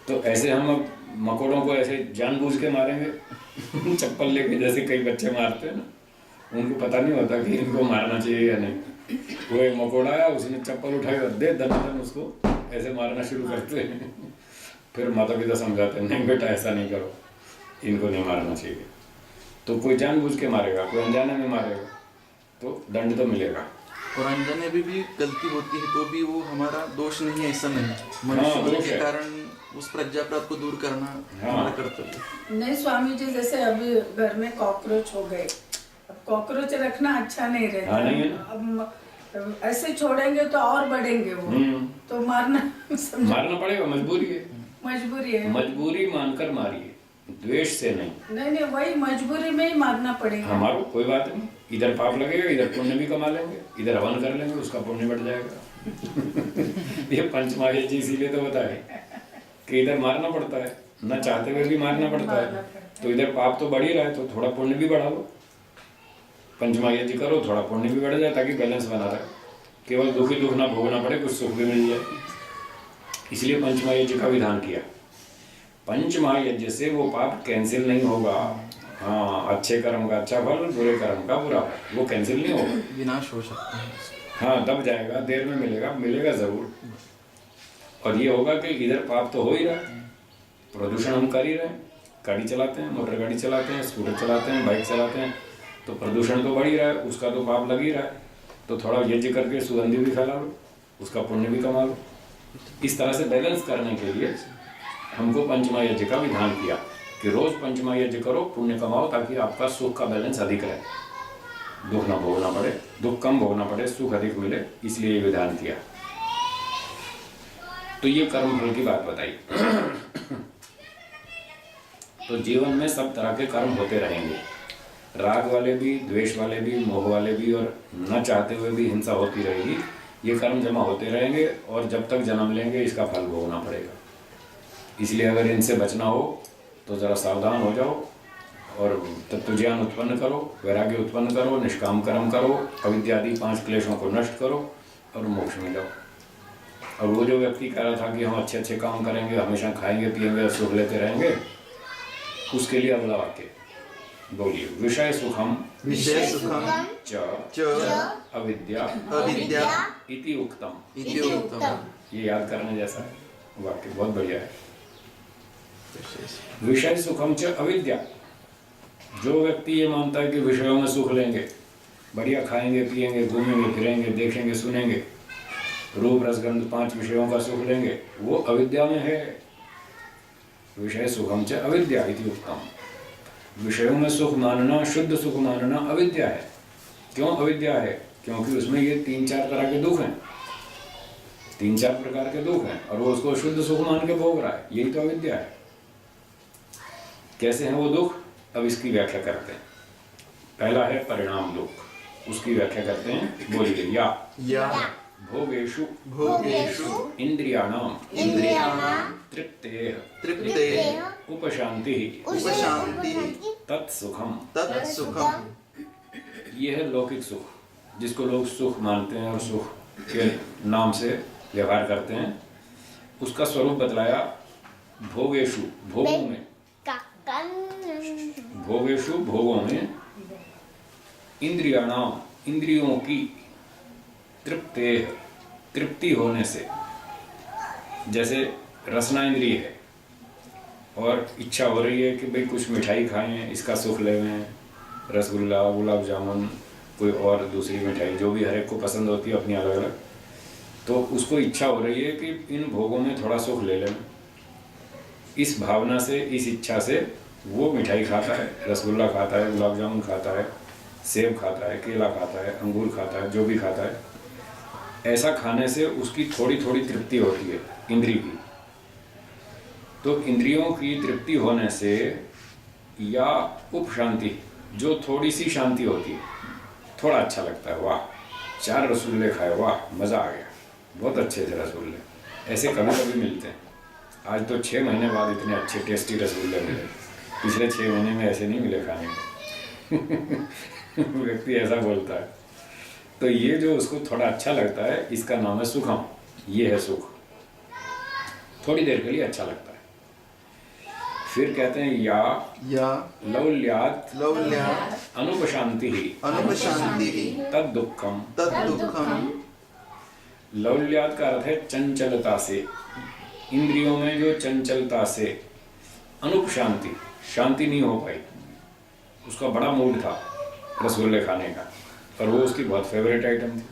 तो ऐसे हम अब मकोड़ों को ऐसे जानबूझ के मारेंगे चप्पल लेके, जैसे कई बच्चे मारते हैं ना, उनको पता नहीं होता कि इनको मारना चाहिए या नहीं। वो एक मकोड़ा आया, उसने चप्पल उठाई और दे दन उसको ऐसे मारना शुरू करते हैं। फिर माता पिता समझाते हैं, नहीं बेटा ऐसा नहीं करो, इनको नहीं मारना चाहिए। तो कोई जानबूझ के मारेगा, कोई अनजाने में मारेगा, तो दंड तो मिलेगा। और अनजाने में भी गलती होती है तो भी वो हमारा दोष नहीं है, ऐसा नहीं। मनुष्य होने दोष के है। कारण उस प्रज्ञापराध को दूर करना हमारा कर्तव्य। नहीं स्वामी जी, जैसे अभी घर में कॉकरोच हो गए, अब कॉकरोच रखना अच्छा नहीं रहता। हाँ, नहीं है ना। अब ऐसे छोड़ेंगे तो और बढ़ेंगे वो, तो मारना मारना पड़ेगा, मजबूरी है। मजबूरी है। मजबूरी मानकर मारिए, द्वेष से नहीं। नहीं, वही मजबूरी में ही मारना पड़ेगा। हमारो कोई बात नहीं, इधर पाप लगेगा, इधर पुण्य भी कमा लेंगे, इधर हवन कर लेंगे, उसका पुण्य बढ़ जाएगा। ये पंचमहायज्ञ जी इसीलिए तो बताए कि इधर मारना पड़ता है, न चाहते हुए भी मारना पड़ता है। तो इधर पाप तो बढ़ ही रहा है, तो थोड़ा पुण्य भी बढ़ा लो, पंचमहायज्ञ करो, थोड़ा पुण्य भी बढ़ जाए, ताकि बैलेंस बना रहे, केवल दुख ही दुख ना भोगना पड़े, कुछ सुख भी मिल जाए। इसलिए पंचमहायज्ञ का विधान किया। पंचमहायज्ञ से वो पाप कैंसिल नहीं होगा। हाँ, अच्छे कर्म का अच्छा फल, बुरे कर्म का बुरा फल, वो कैंसिल नहीं होगा। विनाश हो सकता है। हाँ, दब जाएगा, देर में मिलेगा, मिलेगा जरूर। और ये होगा कि इधर पाप तो हो ही रहा है, प्रदूषण हम कर ही रहे हैं, गाड़ी चलाते हैं, मोटर गाड़ी चलाते हैं, स्कूटर चलाते हैं, बाइक चलाते हैं, तो प्रदूषण तो बढ़ ही रहा है, उसका तो पाप लग ही रहा है। तो थोड़ा यज्ञ करके सुगंधि भी फैला लो, उसका पुण्य भी कमा लो। इस तरह से बैलेंस करने के लिए हमको पंचमहायज्ञ का विधान किया कि रोज पंचमहायज्ञ करो, पुण्य कमाओ, ताकि आपका सुख का बैलेंस अधिक रहे, दुख ना भोगना पड़े, दुख कम भोगना पड़े, सुख अधिक मिले, इसलिए ये विधान किया। तो ये कर्म फल की बात बताई। तो जीवन में सब तरह के कर्म होते रहेंगे, राग वाले भी, द्वेष वाले भी, मोह वाले भी, और न चाहते हुए भी हिंसा होती रहेगी। ये कर्म जमा होते रहेंगे और जब तक जन्म लेंगे इसका फल भोगना पड़ेगा। इसलिए अगर इनसे बचना हो तो ज़रा सावधान हो जाओ और तत्व ज्ञान उत्पन्न करो, वैराग्य उत्पन्न करो, निष्काम कर्म करो, अविद्यादि 5 क्लेशों को नष्ट करो और मोक्ष में जाओ। और वो जो व्यक्ति कह रहा था कि हम अच्छे अच्छे काम करेंगे, हमेशा खाएंगे पिएंगे, सुख लेते रहेंगे, उसके लिए अगला वाक्य बोलिए, विषय सुखम च अविद्या इति उक्तम। ये याद करने जैसा है, वाक्य बहुत बढ़िया है। विषय सुखम च अविद्या। जो व्यक्ति ये मानता है कि विषयों में सुख लेंगे, बढ़िया खाएंगे पिएंगे, घूमेंगे फिरेंगे, देखेंगे सुनेंगे, रूप रसगंध 5 विषयों का सुख लेंगे, वो अविद्या में है। विषय सुखम च अविद्या इति उत्तम। विषयों में सुख मानना, शुद्ध सुख मानना अविद्या है। क्यों अविद्या है? क्योंकि उसमें ये 3-4 तरह के दुख हैं, 3-4 प्रकार के दुख हैं, और वो उसको शुद्ध सुख मान के भोग रहा है, यही तो अविद्या है। कैसे हैं वो दुख? अब इसकी व्याख्या करते हैं। पहला है परिणाम दुख। उसकी व्याख्या करते हैं, बोलिए। या भोगेषु भोगेषु इंद्रियाणाम इंद्रियाणां तृप्तेः तृप्तेः उपशांतिः उपशांतिः तत्सुखम। तत्सुखम। यह है लौकिक सुख, जिसको लोग सुख मानते हैं और सुख के नाम से व्यवहार करते हैं। उसका स्वरूप बतलाया भोगेषु, भोगों में, भोगेषु भोगों में, इंद्रियाणाम इंद्रियों की, तृप्तेः तृप्ति होने से। जैसे रसना इंद्रिय है और इच्छा हो रही है कि भाई कुछ मिठाई खाएं, इसका सुख लें, रसगुल्ला, गुलाब जामुन, कोई और दूसरी मिठाई, जो भी हर एक को पसंद होती है अपनी अलग अलग, तो उसको इच्छा हो रही है कि इन भोगों में थोड़ा सुख ले लें। इस भावना से, इस इच्छा से वो मिठाई खाता है, रसगुल्ला खाता है, गुलाब जामुन खाता है, सेब खाता है, केला खाता है, अंगूर खाता है, जो भी खाता है। ऐसा खाने से उसकी थोड़ी थोड़ी तृप्ति होती है इंद्रिय की। तो इंद्रियों की तृप्ति होने से, या उपशांति, जो थोड़ी सी शांति होती है, थोड़ा अच्छा लगता है, वाह 4 रसगुल्ले खाए, वाह मज़ा आ गया, बहुत अच्छे थे रसगुल्ले। ऐसे कभी कभी मिलते हैं। आज तो 6 महीने बाद इतने अच्छे टेस्टी रसगुल्ले मिले, पिछले 6 महीने में ऐसे नहीं मिले खाने को। व्यक्ति ऐसा बोलता है। तो ये जो उसको थोड़ा अच्छा लगता है, इसका नाम है सुखम। ये है सुख, थोड़ी देर के लिए अच्छा लगता है। फिर कहते हैं या लौल्यात् लौल्यात् अनुपशांतिः अनुपशांतिः तद दुखम। तद्दुःखम्। लौल्यात् का अर्थ है चंचलता से। इंद्रियों में जो चंचलता से, अनुपशांति, शांति नहीं हो पाई। उसका बड़ा मूड था रसगुल्ले खाने का, और वो उसकी बहुत फेवरेट आइटम थी।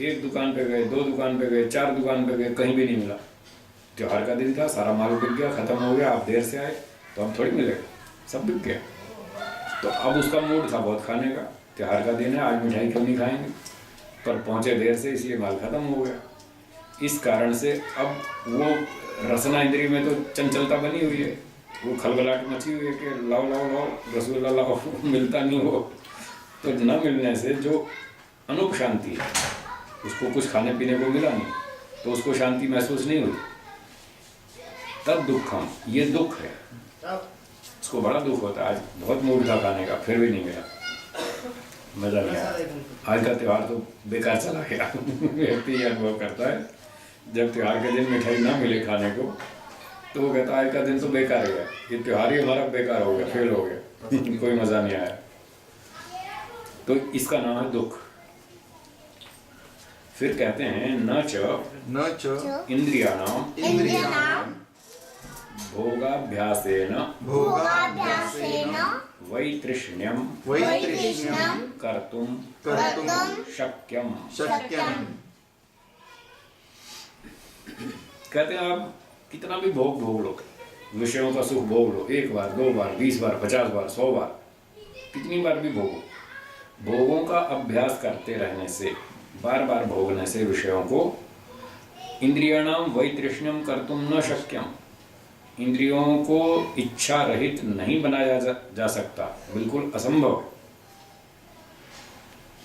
1 दुकान पे गए, 2 दुकान पे गए, 4 दुकान पे गए, कहीं भी नहीं मिला। त्योहार का दिन था, सारा माल बिक गया, खत्म हो गया। आप देर से आए तो अब थोड़ी मिलेगा, सब बिक गया। तो अब उसका मूड था बहुत खाने का, त्योहार का दिन है, आज मिठाई क्यों नहीं खाएंगे, पर पहुंचे देर से इसलिए माल खत्म हो गया। इस कारण से अब वो रसना इंद्रिय में तो चंचलता बनी हुई है, वो खलबलाहट मची हुई है कि लाओ लाओ लाओ रसगुल्ला लाओ, मिलता नहीं हो। तो न मिलने से जो अनुपशांति है, उसको कुछ खाने पीने को मिला नहीं, तो उसको शांति महसूस नहीं हुई। तब दुखम, ये दुख है, उसको बड़ा दुख होता है। आज बहुत मूड था खाने का, फिर भी नहीं मिला, मजा नहीं आया, आज का त्यौहार तो बेकार चला गया। व्यक्ति ये अनुभव करता है, जब त्यौहार के दिन मिठाई ना मिले खाने को, तो वो कहता है आज का दिन तो बेकार गया, ये त्यौहार ही हमारा बेकार हो गया, फेल हो गया, कोई मजा नहीं आया। तो इसका नाम है दुख। फिर कहते हैं न च इंद्रियाणाम भोगाभ्यासेन वैतृष्ण्यम कर्तुम शक्यम। कहते हैं आप कितना भी भोग लो, विषयों का सुख भोग लो, 1 बार 2 बार 20 बार 50 बार 100 बार, कितनी बार भी भोगो। भोगों का अभ्यास करते रहने से, बार बार भोगने से विषयों को, इंद्रियाणाम वैतृष्ण्यम कर्तुम न शक्यम, इंद्रियों को इच्छा रहित नहीं बनाया जा सकता, बिल्कुल असंभव है।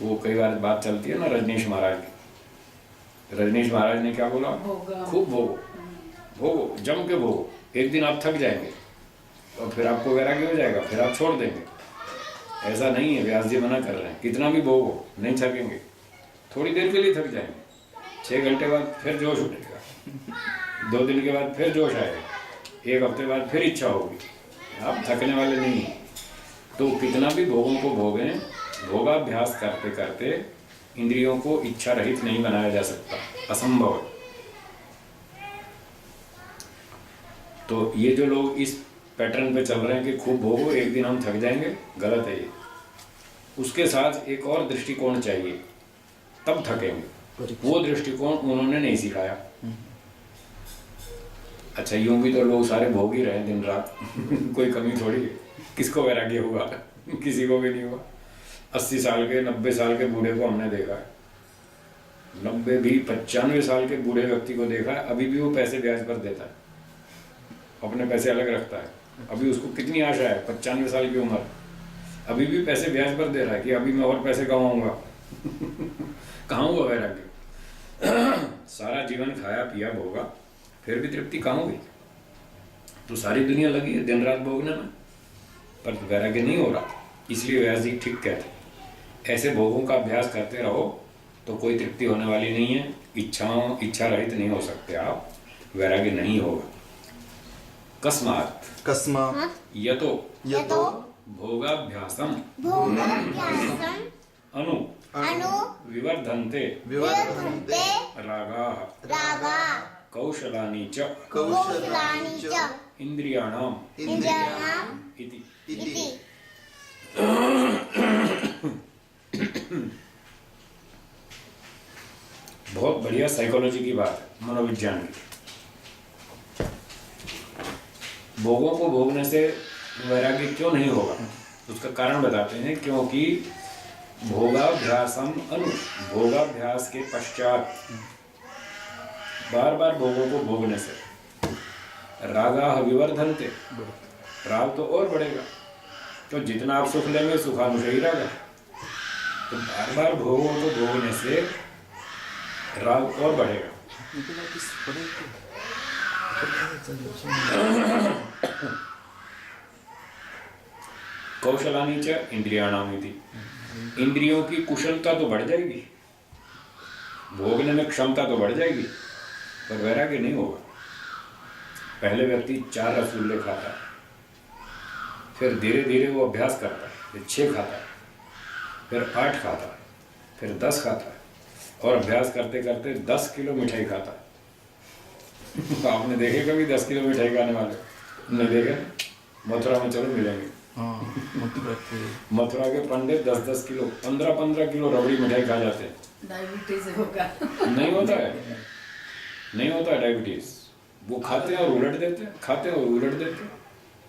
वो कई बार बात चलती है ना रजनीश महाराज की। रजनीश महाराज ने क्या बोला, खूब भोगो, जम के भोगो, एक दिन आप थक जाएंगे और फिर आपको वैराग्य हो जाएगा, फिर आप छोड़ देंगे। ऐसा नहीं है, व्यास जी मना कर रहे हैं, कितना भी भोगो नहीं थकेंगे, थोड़ी देर के लिए थक जाएंगे, 6 घंटे बाद फिर जोश उठेगा, 2 दिन के बाद फिर जोश आएगा, 1 हफ्ते बाद फिर इच्छा होगी, आप थकने वाले नहीं। तो कितना भी भोगों को भोगें, भोगाभ्यास करते करते इंद्रियों को इच्छा रहित नहीं बनाया जा सकता, असंभव है। तो ये जो लोग इस पैटर्न पे चल रहे हैं कि खूब भोगो एक दिन हम थक जाएंगे, गलत है ये। उसके साथ एक और दृष्टिकोण चाहिए, तब थकेंगे। वो दृष्टिकोण उन्होंने नहीं सिखाया। अच्छा यूं भी तो लोग सारे भोग ही रहे दिन रात। कोई कमी थोड़ी है, किसको वैराग्य हुआ? किसी को भी नहीं हुआ। 80 साल के 90 साल के बूढ़े को हमने देखा है, 90 भी 95 साल के बूढ़े व्यक्ति को देखा है, अभी भी वो पैसे ब्याज पर देता है, अपने पैसे अलग रखता है। अभी उसको कितनी आशा है, 95 साल की उम्र, अभी भी पैसे ब्याज पर दे रहा है कि अभी मैं और पैसे कमाऊंगा। कहाँ हुआ वैराग्य? सारा जीवन खाया पिया भोगा, फिर भी तृप्ति कहाँ हुई? तो सारी दुनिया लगी है दिन रात भोगने में, पर वैराग्य नहीं हो रहा। इसलिए व्यास जी ठीक कहते हैं, ऐसे भोगों का अभ्यास करते रहो तो कोई तृप्ति होने वाली नहीं है। इच्छा रहित नहीं हो सकते आप, वैराग्य नहीं होगा। कस्मात् कस्मात् यतो यतो भोगाभ्यासम भोगाभ्यासम् अनु अनु विवर्धन्ते विवर्धन्ते रागाः रागाः कौशलानि च कौशलानि च इंद्रियाणाम इंद्रियाणाम् इति। इति। बहुत बढ़िया साइकोलॉजी की बात है, मनोविज्ञान की। भोगों को भोगने से वैराग्य क्यों नहीं होगा, उसका कारण बताते हैं। क्योंकि भोगाभ्यासम अनु, भोगाभ्यास के पश्चात बार बार भोगों को भोगने से रागा विवर्धनते, राग तो और बढ़ेगा। तो जितना आप सुख लेंगे सुखानुशयी रागा, तो बार बार भोगों को भोगने से राग और बढ़ेगा। कौशलानी च इंद्रियाणाम इति। इंद्रियों की कुशलता तो बढ़ जाएगी, भोगने में क्षमता तो बढ़ जाएगी, पर वैराग्य नहीं होगा। पहले व्यक्ति 4 रसगुल्ले खाता है, फिर धीरे धीरे वो अभ्यास करता है, फिर 6 खाता है, फिर 8 खाता है, फिर 10 खाता है, और अभ्यास करते करते 10 किलो मिठाई खाता है। तो आपने देखे कभी 10 किलो मिठाई खाने वाले? नहीं देखे? मथुरा में चलो मिलेंगे। हाँ, मथुरा के पंडित 10-10 किलो 15-15 किलो रबड़ी मिठाई खा जाते हैं। डायबिटीज होगा। नहीं होता है, नहीं होता है डायबिटीज। वो खाते हैं और उलट देते हैं, खाते हैं और उलट देते हैं,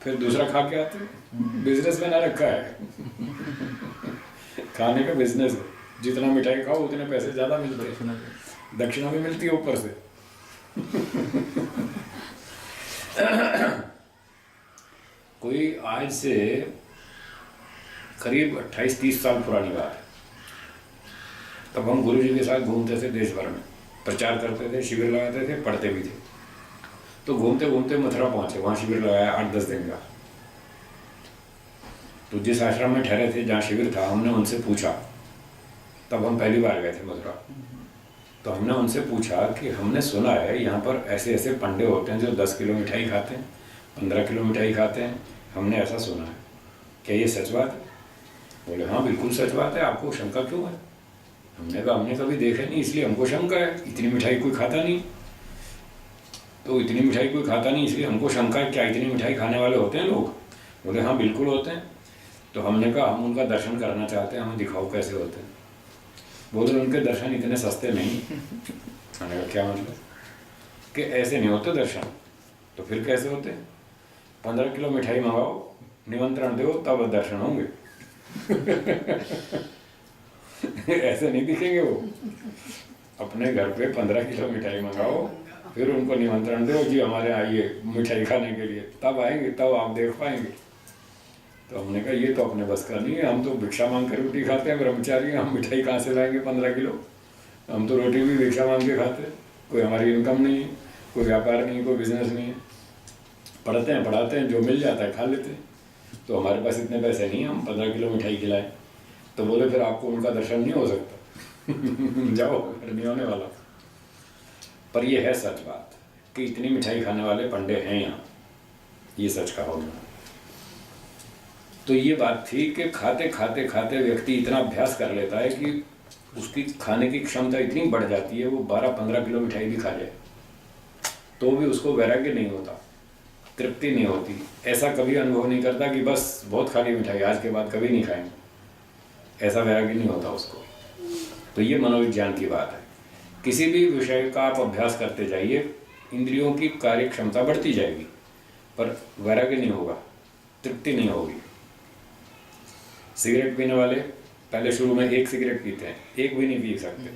फिर दूसरा खा के आते हैं। बिजनेस बना रखा है, खाने का बिजनेस है। जितना मिठाई खाओ उतने पैसे ज्यादा मिलते हैं, दक्षिणा भी मिलती है ऊपर से। कोई आज से करीब 28-30 साल पुरानी बात है, तब हम गुरु जी के साथ घूमते थे, देश भर में प्रचार करते थे, शिविर लगाते थे, पढ़ते भी थे। तो घूमते घूमते मथुरा पहुंचे, वहां शिविर लगाया 8-10 दिन का। तो जिस आश्रम में ठहरे थे, जहाँ शिविर था, हमने उनसे पूछा, तब हम पहली बार गए थे मथुरा। तो हमने उनसे पूछा कि हमने सुना है यहाँ पर ऐसे ऐसे पंडे होते हैं जो 10 किलो मिठाई खाते हैं, 15 किलो मिठाई खाते हैं, हमने ऐसा सुना है, क्या ये सच बात है? बोले हाँ बिल्कुल सच बात है, आपको शंका क्यों है? हमने कहा हमने कभी देखा नहीं, इसलिए हमको शंका है। इतनी मिठाई कोई खाता नहीं, तो इतनी मिठाई कोई खाता नहीं इसलिए हमको शंका है, क्या इतनी मिठाई खाने वाले होते हैं लोग? बोले हाँ बिल्कुल होते हैं। तो हमने कहा हम उनका दर्शन करना चाहते हैं, हमें दिखाओ कैसे होते हैं। बोले उनके दर्शन इतने सस्ते नहीं। मैंने कहा क्या मतलब? कि ऐसे नहीं होते दर्शन। तो फिर कैसे होते? 15 किलो मिठाई मंगाओ, निमंत्रण दो, तब दर्शन होंगे। ऐसे नहीं दिखेंगे वो। अपने घर पे 15 किलो मिठाई मंगाओ, फिर उनको निमंत्रण दो, जी हमारे आइए मिठाई खाने के लिए, तब आएंगे, तब आप देख पाएंगे। तो हमने कहा ये तो अपने बस का नहीं है, हम तो भिक्षा मांग कर रोटी खाते हैं, ब्रह्मचारी, हम मिठाई कहाँ से लाएंगे 15 किलो? हम तो रोटी भी भिक्षा मांग के खाते हैं, कोई हमारी इनकम नहीं है, कोई व्यापार नहीं है, कोई बिजनेस नहीं है। पढ़ते हैं पढ़ाते हैं, जो मिल जाता है खा लेते हैं। तो हमारे पास इतने पैसे नहीं है हम 15 किलो मिठाई खिलाएं। तो बोले फिर आपको उनका दर्शन नहीं हो सकता। जाओ, नहीं होने वाला। पर ये है सच बात कि इतनी मिठाई खाने वाले पंडे हैं यहाँ, ये सच कहा उन्होंने। तो ये बात थी कि खाते खाते खाते व्यक्ति इतना अभ्यास कर लेता है कि उसकी खाने की क्षमता इतनी बढ़ जाती है, वो 12-15 किलो मिठाई भी खा जाए तो भी उसको वैराग्य नहीं होता, तृप्ति नहीं होती। ऐसा कभी अनुभव नहीं करता कि बस बहुत खा ली मिठाई, आज के बाद कभी नहीं खाएंगे, ऐसा वैराग्य नहीं होता उसको। तो ये मनोविज्ञान की बात है। किसी भी विषय का आप अभ्यास करते जाइए, इंद्रियों की कार्य क्षमता बढ़ती जाएगी, पर वैराग्य नहीं होगा, तृप्ति नहीं होगी। सिगरेट पीने वाले पहले शुरू में 1 सिगरेट पीते हैं, 1 भी नहीं पी सकते,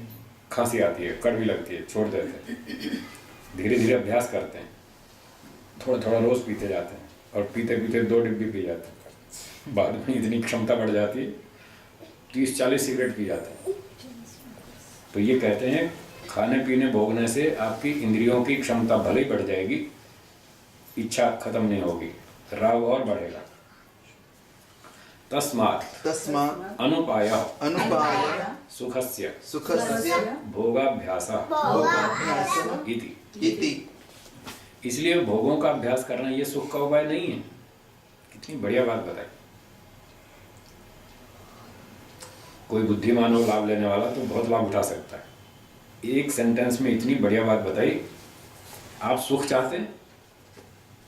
खांसी आती है, कड़वी लगती है, छोड़ देते हैं। धीरे धीरे अभ्यास करते हैं, थोड़ा थोड़ा रोज पीते जाते हैं, और पीते पीते 2 डिब्बी पी जाते हैं। बाद में इतनी क्षमता बढ़ जाती है 30-40 सिगरेट पी जाते हैं। तो ये कहते हैं खाने पीने भोगने से आपकी इंद्रियों की क्षमता भले ही बढ़ जाएगी, इच्छा खत्म नहीं होगी, राग और बढ़ेगा। तस्मात् अनुपायः सुखस्य भोगाभ्यासः इति। इसलिए भोगों का अभ्यास करना ये सुख का उपाय नहीं है। कितनी बढ़िया बात बताई। कोई बुद्धिमान हो लाभ लेने वाला तो बहुत लाभ उठा सकता है। एक सेंटेंस में इतनी बढ़िया बात बताई। आप सुख चाहते हैं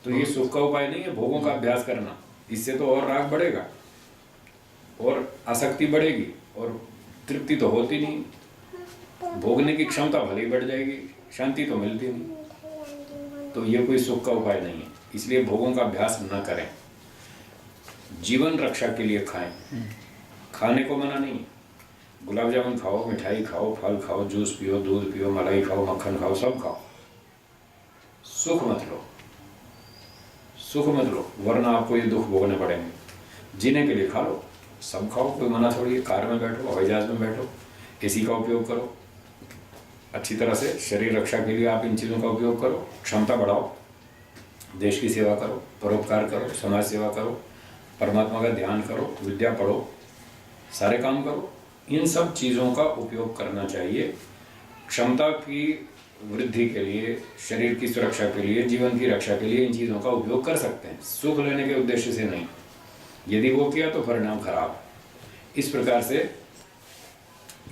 तो ये सुख का उपाय नहीं है भोगों का अभ्यास करना। इससे तो और राग बढ़ेगा और आसक्ति बढ़ेगी और तृप्ति तो होती नहीं। भोगने की क्षमता भले ही बढ़ जाएगी, शांति तो मिलती नहीं। तो ये कोई सुख का उपाय नहीं है। इसलिए भोगों का अभ्यास न करें। जीवन रक्षा के लिए खाएं, खाने को मना नहीं। गुलाब जामुन खाओ, मिठाई खाओ, फल खाओ, जूस पियो, दूध पियो, मलाई खाओ, मक्खन खाओ, सब खाओ। सुख मत लो, सुख मत लो, वरना आपको ये दुख भोगने पड़ेंगे। जीने के लिए खा लो, सब खाओ, कोई मना थोड़ी है। कार में बैठो, हवाई जहाज में बैठो, एसी का उपयोग करो, अच्छी तरह से शरीर रक्षा के लिए आप इन चीज़ों का उपयोग करो। क्षमता बढ़ाओ, देश की सेवा करो, परोपकार करो, समाज सेवा करो, परमात्मा का ध्यान करो, विद्या पढ़ो, सारे काम करो। इन सब चीज़ों का उपयोग करना चाहिए। क्षमता की वृद्धि के लिए, शरीर की सुरक्षा के लिए, जीवन की रक्षा के लिए इन चीज़ों का उपयोग कर सकते हैं, सुख लेने के उद्देश्य से नहीं। यदि वो किया तो परिणाम खराब। इस प्रकार से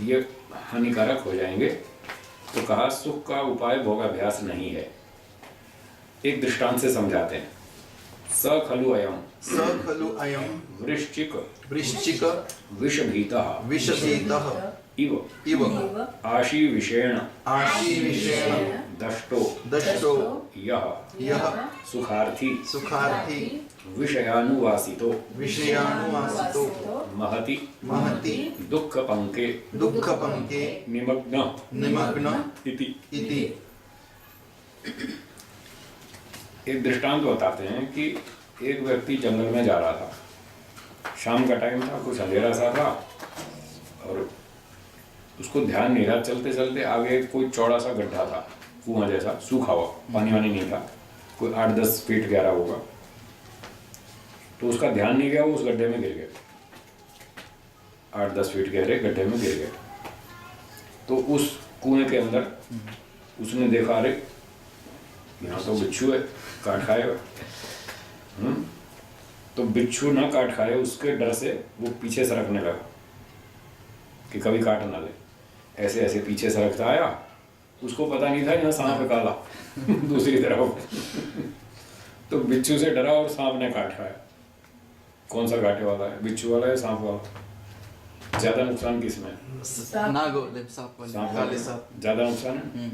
ये हानिकारक हो जाएंगे। तो कहा सुख का उपाय भोगाभ्यास नहीं है। एक दृष्टांत से समझाते हैं। स खलु अयम वृश्चिक विषभीतः इव आशीविषेण दष्टो यः सुखार्थी विषयानुवासितो महति दुःखपंके निमग्न इति। एक दृष्टांत बताते हैं कि एक व्यक्ति जंगल में जा रहा था। शाम का टाइम था, कुछ अंधेरा सा था और उसको ध्यान नहीं रहा। चलते चलते आगे कोई चौड़ा सा गड्ढा था, कुआं जैसा, सूखा हुआ, पानी वानी नहीं था, कोई 8-10 फीट गहरा होगा। तो उसका ध्यान नहीं गया, वो उस गड्ढे में गिर गया। 8-10 फीट गहरे गड्ढे में गिर गया। तो उस कुएं के अंदर उसने देखा, अरे यहाँ तो बिच्छू है, काट खाएगा। तो बिच्छू ना काट खाए उसके डर से वो पीछे सरकने लगा कि कभी काट ना ले। ऐसे ऐसे पीछे सरकता आया। उसको पता नहीं था यहाँ सांप है काला दूसरी तरफ। तो बिच्छू से डरा और सांप ने काट खाया। कौन सा काटे वाला है, बिच्छू वाला है सांप वाला? ज्यादा नुकसान किसमें? सांप वाले ज्यादा नुकसान है।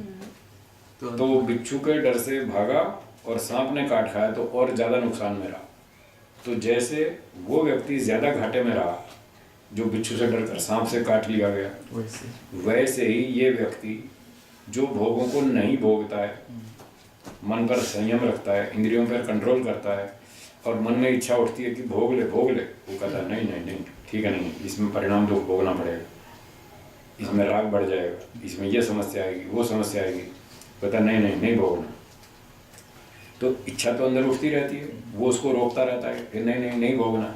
तो बिच्छू के डर से भागा और सांप ने काट खाया तो और ज्यादा नुकसान में रहा। तो जैसे वो व्यक्ति ज्यादा घाटे में रहा जो बिच्छू से डरकर सांप से काट लिया गया, वैसे ही ये व्यक्ति जो भोगों को नहीं भोगता है, मन पर संयम रखता है, इंद्रियों पर कंट्रोल करता है और मन में इच्छा उठती है कि भोग ले, वो कहता है नहीं नहीं नहीं ठीक है, नहीं, इसमें परिणाम दुख भोगना पड़ेगा, इसमें राग बढ़ जाएगा, इसमें ये समस्या आएगी, वो समस्या आएगी, कहता नहीं नहीं नहीं भोगना। तो इच्छा तो अंदर उठती रहती है, वो उसको रोकता रहता है कि नहीं नहीं नहीं भोगना।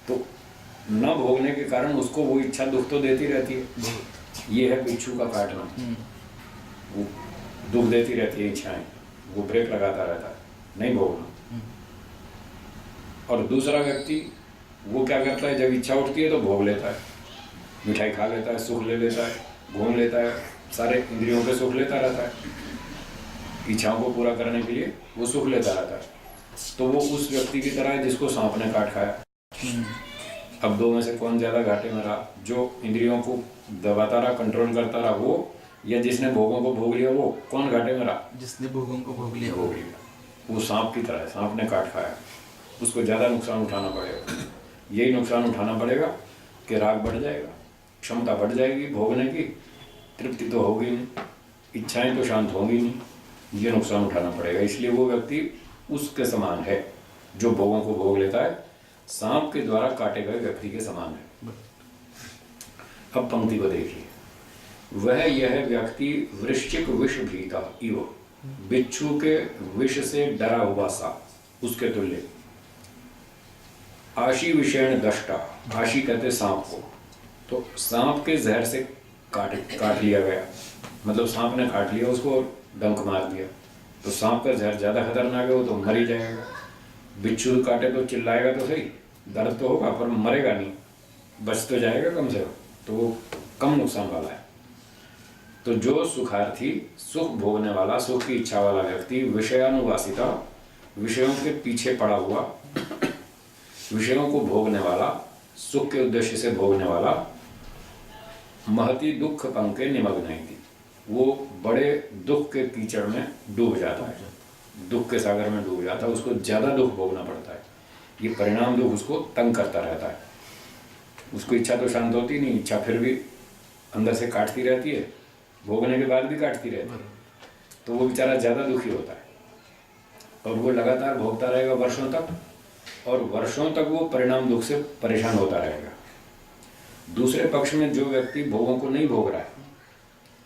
तो न भोगने के कारण उसको वो इच्छा दुख तो देती रहती है। ये है बिच्छू का काटना, वो दुख देती रहती है इच्छाएं, वो ब्रेक लगाता रहता है, नहीं भोगना। और दूसरा व्यक्ति वो क्या करता है, जब इच्छा उठती है तो भोग लेता है, मिठाई खा लेता है, सुख ले लेता है, घूम लेता है, सारे इंद्रियों पे सुख लेता रहता है, इच्छाओं को पूरा करने के लिए वो सुख लेता रहता है। तो वो उस व्यक्ति की तरह है जिसको सांप ने काट खाया। अब दो में से कौन ज्यादा घाटे में रहा? जो इंद्रियों को दबाता रहा, कंट्रोल करता रहा वो, या जिसने भोगों को भोग लिया वो? कौन घाटे में रहा? जिसने भोगों को भोग लिया। वो सांप की तरह है, सांप ने काट खाया, उसको ज्यादा नुकसान उठाना पड़ेगा। यही नुकसान उठाना पड़ेगा कि राग बढ़ जाएगा, क्षमता बढ़ जाएगी भोगने की, तृप्ति तो होगी नहीं, इच्छाएं तो शांत होंगी नहीं, ये नुकसान उठाना पड़ेगा। इसलिए वो व्यक्ति उसके समान है जो भोगों को भोग लेता है, सांप के द्वारा काटे गए व्यक्ति के समान है। अब पंक्ति को देखिए। वह यह व्यक्ति वृश्चिक विष भीता इव, बिच्छू के विष से डरा हुआ सा, उसके तुल्य। आशी विषेण दष्टा, आशी कहते सांप को, तो सांप के जहर से काट लिया गया, मतलब सांप ने काट लिया उसको और डंक मार दिया, तो सांप का जहर ज्यादा खतरनाक है, वो तो मर ही जाएगा। बिच्छू काटे तो चिल्लाएगा तो सही, दर्द तो होगा पर मरेगा नहीं, बच तो जाएगा कम से कम, तो वो कम नुकसान वाला है। तो जो सुखार्थी, सुख भोगने वाला, सुख की इच्छा वाला व्यक्ति, विषयानुवासिता, विषयों के पीछे पड़ा हुआ, विषयों को भोगने वाला, सुख के उद्देश्य से भोगने वाला, महती दुख पंके निमग्नयति, वो बड़े दुख के कीचड़ में डूब जाता है, दुख के सागर में डूब जाता है, उसको ज्यादा दुख भोगना पड़ता है। ये परिणाम दुख उसको तंग करता रहता है। उसको इच्छा तो शांत होती नहीं, इच्छा फिर भी अंदर से काटती रहती है, भोगने के बाद भी काटती रहती है, तो वो बेचारा ज्यादा दुखी होता है और वो लगातार भोगता रहेगा वर्षों तक, और वर्षों तक वो परिणाम दुख से परेशान होता रहेगा। दूसरे पक्ष में जो व्यक्ति भोगों को नहीं भोग रहा है,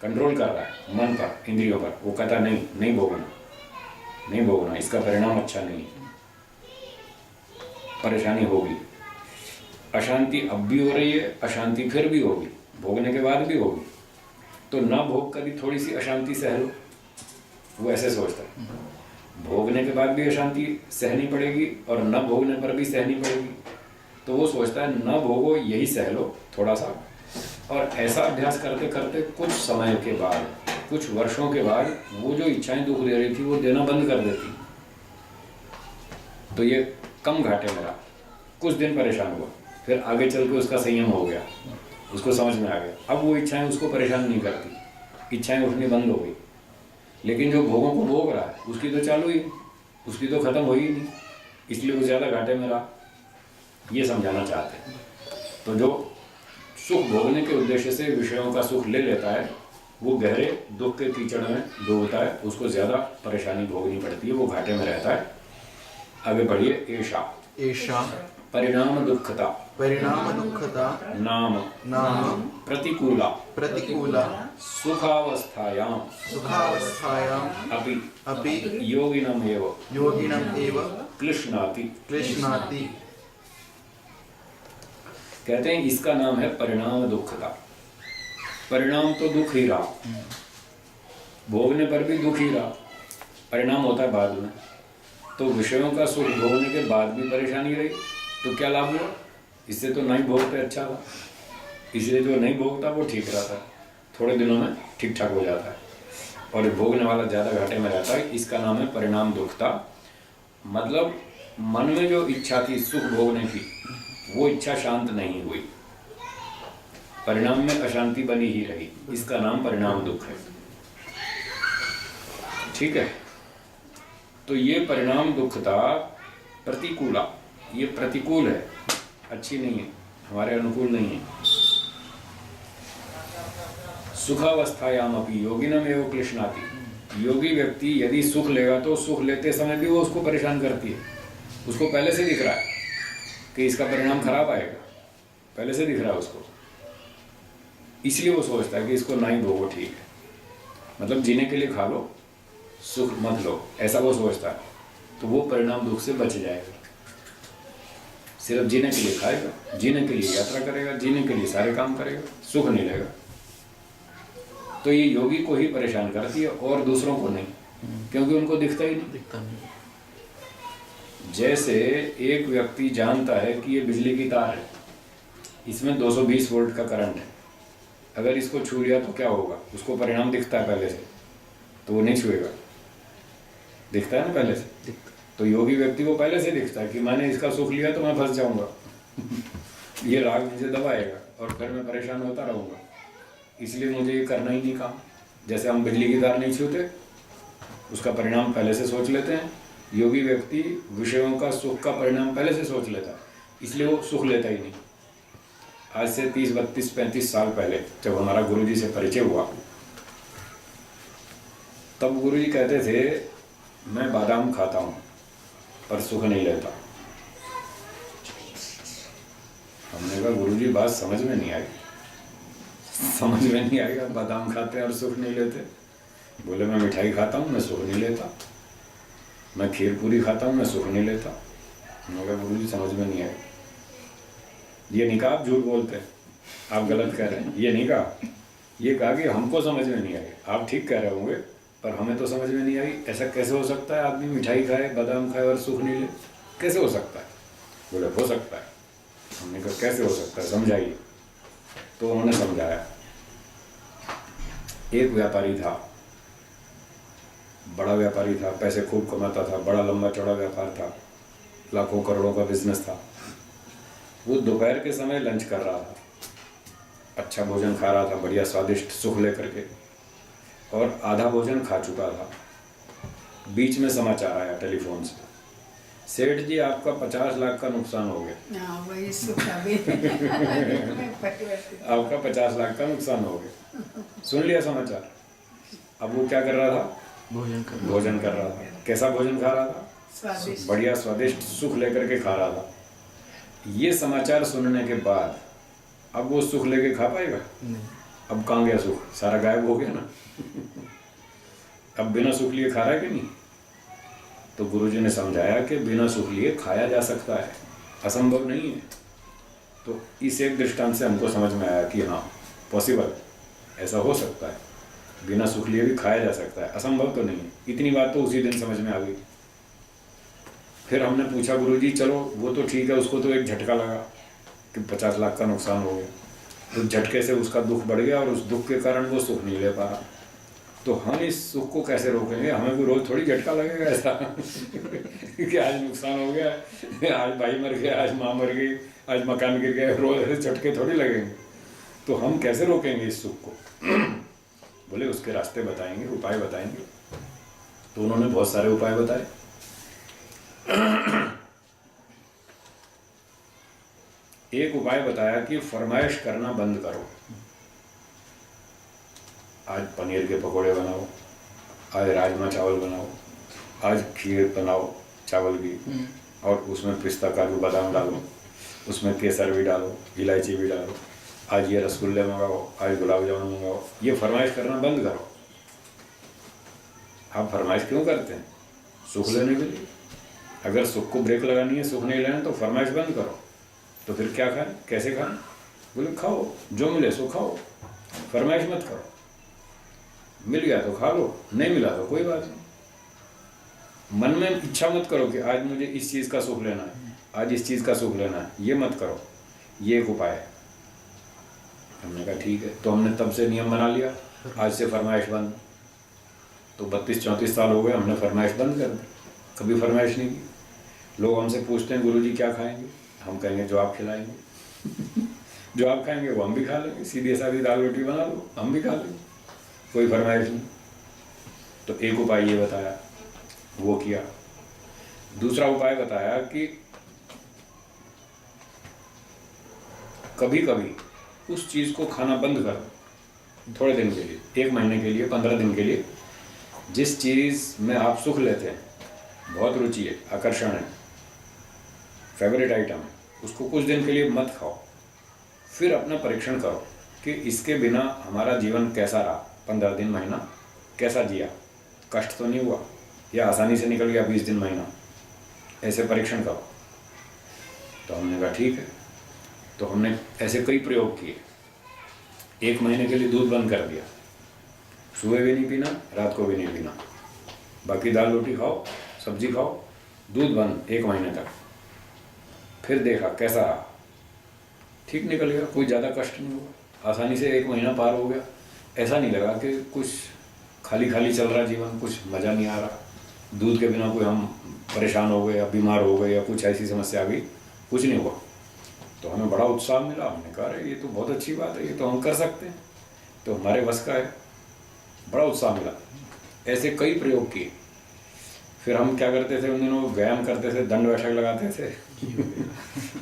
कंट्रोल कर रहा है मन पर, इंद्रियों पर, वो कहता नहीं भोगना, इसका परिणाम अच्छा नहीं है, परेशानी होगी, अशांति अब भी हो रही है, अशांति फिर भी होगी, भोगने के बाद भी होगी, तो ना भोग कर भी थोड़ी सी अशांति सह लो, वो ऐसे सोचता है। भोगने के बाद भी अशांति सहनी पड़ेगी और न भोगने पर भी सहनी पड़ेगी, तो वो सोचता है न भोगो, यही सह लो थोड़ा सा। और ऐसा अभ्यास करते करते कुछ समय के बाद, कुछ वर्षों के बाद, वो जो इच्छाएं दुख दे रही थी वो देना बंद कर देती, तो ये कम घाटे में रहा, कुछ दिन परेशान हुआ, फिर आगे चल के उसका संयम हो गया, उसको समझ में आ गया, अब वो इच्छाएं उसको परेशान नहीं करती, इच्छाएं उठनी बंद हो गई। लेकिन जो भोगों को भोग रहा है उसकी तो चालू ही, उसकी तो खत्म हो ही नहीं, इसलिए वो ज्यादा घाटे में रहा, ये समझाना चाहते हैं। तो जो सुख भोगने के उद्देश्य से विषयों का सुख ले लेता है, वो गहरे दुख के कीचड़ में डूबता है, उसको ज्यादा परेशानी भोगनी पड़ती है, वो घाटे में रहता है। आगे बढ़िए। ऐशा परिणाम दुखता नाम प्रतिकूला सुखावस्थायाम अपि योगिनम एव क्लिश्नाति। कहते हैं इसका नाम है परिणाम दुखता। परिणाम तो दुख ही रहा, भोगने पर भी दुख ही रहा, परिणाम होता है बाद में। तो विषयों का सुख भोगने के बाद भी परेशानी रही, तो क्या लाभ हुआ? इससे तो नहीं भोगते अच्छा था, इसलिए जो नहीं भोगता वो ठीक रहता है, थोड़े दिनों में ठीक ठाक हो जाता है, और भोगने वाला ज़्यादा घाटे में रहता है। इसका नाम है परिणाम दुखता। मतलब मन में जो इच्छा थी सुख भोगने की, वो इच्छा शांत नहीं हुई, परिणाम में अशांति बनी ही रही, इसका नाम परिणाम दुख है। ठीक है, तो ये परिणाम दुखता प्रतिकूला, ये प्रतिकूल है, अच्छी नहीं है, हमारे अनुकूल नहीं है। सुखावस्थायाम अपि योगिनम एव क्लिश्नाति। योगी व्यक्ति यदि सुख लेगा तो सुख लेते समय भी वो उसको परेशान करती है, उसको पहले से दिख रहा है कि इसका परिणाम खराब आएगा, पहले से दिख रहा है उसको, इसलिए वो सोचता है कि इसको ना ही भोगो, ठीक है, मतलब जीने के लिए खा लो, सुख मत लो, ऐसा वो सोचता है। तो वो परिणाम दुख से बच जाएगा। सिर्फ जीने के लिए खाएगा, जीने के लिए यात्रा करेगा, जीने के लिए सारे काम करेगा, सुख नहीं लेगा। तो ये योगी को ही परेशान करती है और दूसरों को नहीं, क्योंकि उनको दिखता ही नहीं। जैसे एक व्यक्ति जानता है कि ये बिजली की तार है, इसमें 220 वोल्ट का करंट है, अगर इसको छू लिया तो क्या होगा, उसको परिणाम दिखता है पहले से, तो वो नहीं छुएगा, दिखता है ना पहले से। तो योगी व्यक्ति को पहले से दिखता है कि मैंने इसका सुख लिया तो मैं फंस जाऊंगा ये राग मुझे दबाएगा और फिर मैं परेशान होता रहूंगा, इसलिए मुझे ये करना ही नहीं काम। जैसे हम बिजली की तार नहीं छूते, उसका परिणाम पहले से सोच लेते हैं, योगी व्यक्ति विषयों का सुख का परिणाम पहले से सोच लेता है, इसलिए वो सुख लेता ही नहीं। आज से 30, 32, 35 साल पहले जब हमारा गुरुजी से परिचय हुआ, तब गुरुजी कहते थे मैं बादाम खाता हूँ पर सुख नहीं लेता। हमने कहा गुरुजी बात समझ में नहीं आई, समझ में नहीं आएगा, बादाम खाते हैं और सुख नहीं लेते। बोले मैं मिठाई खाता हूँ, मैं सुख नहीं लेता। मैं खीर पूरी खाता हूँ, मैं सुख नहीं लेता। मैं कहा गुरु जी समझ में नहीं आएगा। ये नहीं कहा आप झूठ बोलते हैं, आप गलत कह रहे हैं, ये नहीं कहा। ये कहा कि हमको समझ में नहीं आई, आप ठीक कह रहे होंगे पर हमें तो समझ में नहीं आई। ऐसा कैसे हो सकता है, आदमी मिठाई खाए, बादाम खाए और सुख नहीं ले, कैसे हो सकता है? बोले हो सकता है। हमने कहा कैसे हो सकता है, समझाइए। तो उन्होंने समझाया। एक व्यापारी था, बड़ा व्यापारी था, पैसे खूब कमाता था, बड़ा लंबा चौड़ा व्यापार था, लाखों करोड़ों का बिजनेस था। वो दोपहर के समय लंच कर रहा था, अच्छा भोजन खा रहा था, बढ़िया स्वादिष्ट सुख लेकर के, और आधा भोजन खा चुका था। बीच में समाचार आया टेलीफोन से, सेठ जी आपका 50 लाख का नुकसान हो गया। हाँ वही सुख अभी आपका 50 लाख का नुकसान हो गया। सुन लिया समाचार। अब वो क्या कर रहा था? भोजन कर रहा था। कैसा भोजन खा रहा था? स्वादिष्ट। बढ़िया स्वादिष्ट सुख लेकर के खा रहा था। ये समाचार सुनने के बाद अब वो सुख लेके खा पाएगा? अब कहाँ गया सुख? सारा गायब हो गया ना। अब बिना सुख लिए खा रहा है कि नहीं? तो गुरुजी ने समझाया कि बिना सुख लिए खाया जा सकता है, असंभव नहीं है। तो इस एक दृष्टांत से हमको समझ में आया कि हाँ पॉसिबल, ऐसा हो सकता है, बिना सुख लिए भी खाया जा सकता है, असंभव तो नहीं है। इतनी बात तो उसी दिन समझ में आ गई। फिर हमने पूछा गुरुजी चलो वो तो ठीक है, उसको तो एक झटका लगा कि 50 लाख का नुकसान हो गया, तो झटके से उसका दुख बढ़ गया और उस दुख के कारण वो सुख नहीं ले पा रहा। तो हम इस सुख को कैसे रोकेंगे? हमें कोई रोज थोड़ी झटका लगेगा ऐसा कि आज नुकसान हो गया, आज भाई मर गया, आज माँ मर गई, आज मकान गिर गया, रोज ऐसे झटके थोड़ी लगेंगे। तो हम कैसे रोकेंगे इस सुख को? बोले उसके रास्ते बताएंगे, उपाय बताएंगे। तो उन्होंने बहुत सारे उपाय बताए। एक उपाय बताया कि फरमाइश करना बंद करो। आज पनीर के पकोड़े बनाओ, आज राजमा चावल बनाओ, आज खीर बनाओ चावल की, और उसमें पिस्ता काजू बादाम डालो, उसमें केसर भी डालो, इलायची भी डालो, आज ये रसगुल्ले मंगाओ, आज गुलाब जामुन मंगाओ। ये फरमाइश करना बंद करो। आप फरमाइश क्यों करते हैं? सुख लेने के लिए। अगर सुख को ब्रेक लगानी है, सुख नहीं लेना, तो फरमाइश बंद करो। तो फिर क्या खाएं, कैसे खाएं? बोले खाओ, जो मिले सो खाओ, फरमाइश मत करो। मिल गया तो खा लो, नहीं मिला तो कोई बात नहीं। मन में इच्छा मत करो कि आज मुझे इस चीज़ का सुख लेना है, आज इस चीज़ का सुख लेना है, ये मत करो। ये एक उपाय है। हमने कहा ठीक है। तो हमने तब से नियम बना लिया, आज से फरमाइश बंद। तो 32-34 साल हो गए, हमने फरमाइश बंद कर दी, कभी फरमाइश नहीं की। लोग हमसे पूछते हैं गुरुजी क्या खाएंगे? हम कहेंगे जो आप खिलाएंगे। जो आप खाएंगे वो हम भी खा लेंगे। सीधी सादी दाल रोटी बना लो, हम भी खा लेंगे, कोई फरमाइश नहीं। तो एक उपाय ये बताया, वो किया। दूसरा उपाय बताया कि कभी कभी उस चीज़ को खाना बंद कर दो, थोड़े दिन के लिए, 1 महीने के लिए, 15 दिन के लिए। जिस चीज़ में आप सुख लेते हैं, बहुत रुचि है, आकर्षण है, फेवरेट आइटम है, उसको कुछ दिन के लिए मत खाओ। फिर अपना परीक्षण करो कि इसके बिना हमारा जीवन कैसा रहा, 15 दिन, महीना कैसा जिया, कष्ट तो नहीं हुआ, या आसानी से निकल गया 20 दिन, महीना, ऐसे परीक्षण करो। तो हमने कहा ठीक है। तो हमने ऐसे कई प्रयोग किए। 1 महीने के लिए दूध बंद कर दिया, सुबह भी नहीं पीना, रात को भी नहीं पीना, बाकी दाल रोटी खाओ, सब्जी खाओ, दूध बंद 1 महीने तक। फिर देखा कैसा रहा, ठीक निकल गया, कोई ज़्यादा कष्ट नहीं हुआ, आसानी से 1 महीना पार हो गया। ऐसा नहीं लगा कि कुछ खाली खाली चल रहा जीवन, कुछ मज़ा नहीं आ रहा, दूध के बिना कोई हम परेशान हो गए या बीमार हो गए या कुछ ऐसी समस्या आ गई, कुछ नहीं हुआ। तो हमें बड़ा उत्साह मिला। हमने कहा अरे ये तो बहुत अच्छी बात है, ये तो हम कर सकते हैं, तो हमारे बस का है। बड़ा उत्साह मिला। ऐसे कई प्रयोग किए। फिर हम क्या करते थे, उन दिनों व्यायाम करते थे, दंड बैठक लगाते थे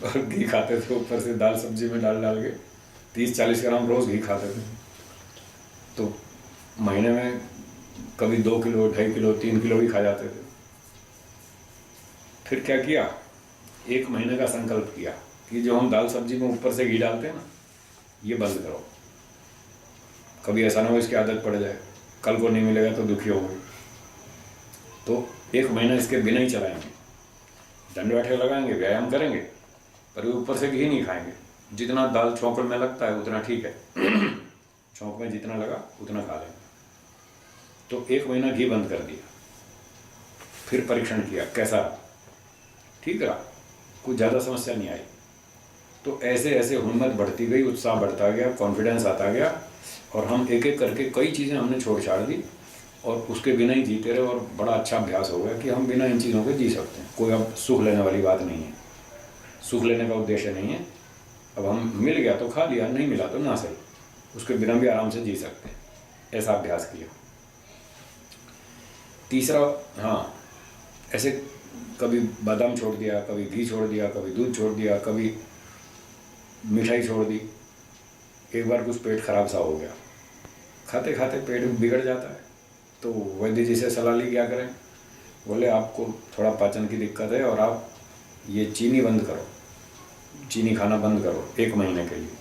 और घी खाते थे ऊपर से, दाल सब्जी में डाल डाल के 30-40 ग्राम रोज़ घी खाते थे। तो महीने में कभी 2 किलो, 2.5 किलो, 3 किलो भी खा जाते थे। फिर क्या किया, 1 महीने का संकल्प किया कि जो हम दाल सब्जी में ऊपर से घी डालते हैं ना, ये बंद करो। कभी ऐसा ना हो इसकी आदत पड़ जाए, कल को नहीं मिलेगा तो दुखी होंगे। तो 1 महीना इसके बिना ही चलाएंगे, दंड बैठक लगाएंगे, व्यायाम करेंगे, पर ऊपर से घी नहीं खाएंगे। जितना दाल छोंक में लगता है उतना ठीक है, छोंक में जितना लगा उतना खा लेंगे। तो 1 महीना घी बंद कर दिया, फिर परीक्षण किया कैसा रहा, ठीक रहा, कुछ ज़्यादा समस्या नहीं आई। तो ऐसे ऐसे हिम्मत बढ़ती गई, उत्साह बढ़ता गया, कॉन्फिडेंस आता गया, और हम एक एक करके कई चीज़ें हमने छोड़ छाड़ दी और उसके बिना ही जीते रहे। और बड़ा अच्छा अभ्यास हो गया कि हम बिना इन चीज़ों के जी सकते हैं। कोई अब सुख लेने वाली बात नहीं है, सुख लेने का उद्देश्य नहीं है। अब हम मिल गया तो खा लिया, नहीं मिला तो ना सही, उसके बिना भी आराम से जी सकते हैं। ऐसा अभ्यास किया। तीसरा, हाँ, ऐसे कभी बादाम छोड़ दिया, कभी घी छोड़ दिया, कभी दूध छोड़ दिया, कभी मिठाई छोड़ दी। एक बार कुछ पेट खराब सा हो गया, खाते खाते पेट बिगड़ जाता है। तो वैद्य जी से सलाह ली, क्या करें? बोले आपको थोड़ा पाचन की दिक्कत है और आप ये चीनी बंद करो, चीनी खाना बंद करो 1 महीने के लिए।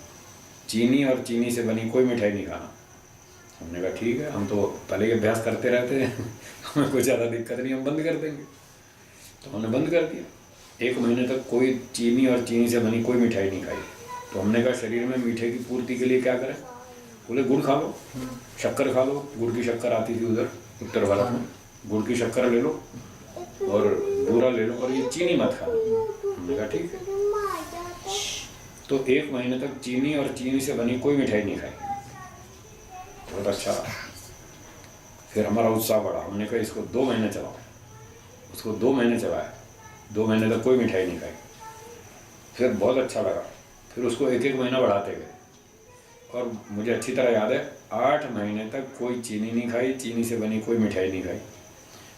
चीनी और चीनी से बनी कोई मिठाई नहीं खाना। हमने कहा ठीक है, हम तो पहले ही अभ्यास करते रहते हैं, हमें कोई ज़्यादा दिक्कत नहीं, हम बंद कर देंगे। तो हमने बंद कर दिया। 1 महीने तक कोई चीनी और चीनी से बनी कोई मिठाई नहीं खाई। तो हमने कहा शरीर में मीठे की पूर्ति के लिए क्या करें? बोले गुड़ खा लो, शक्कर खा लो। गुड़ की शक्कर आती थी उधर उत्तर भारत में, गुड़ की शक्कर ले लो और बूरा ले लो, और ये चीनी मत खाना। हमने कहा ठीक है। तो 1 महीने तक चीनी और चीनी से बनी कोई मिठाई नहीं खाई। बहुत अच्छा रहा। फिर हमारा उत्साह बढ़ा, हमने कहा इसको 2 महीने चलाओ। उसको 2 महीने चलाया, 2 महीने तक कोई मिठाई नहीं खाई। फिर बहुत अच्छा लगा, फिर उसको 1-1 महीना बढ़ाते गए। और मुझे अच्छी तरह याद है 8 महीने तक कोई चीनी नहीं खाई, चीनी से बनी कोई मिठाई नहीं खाई।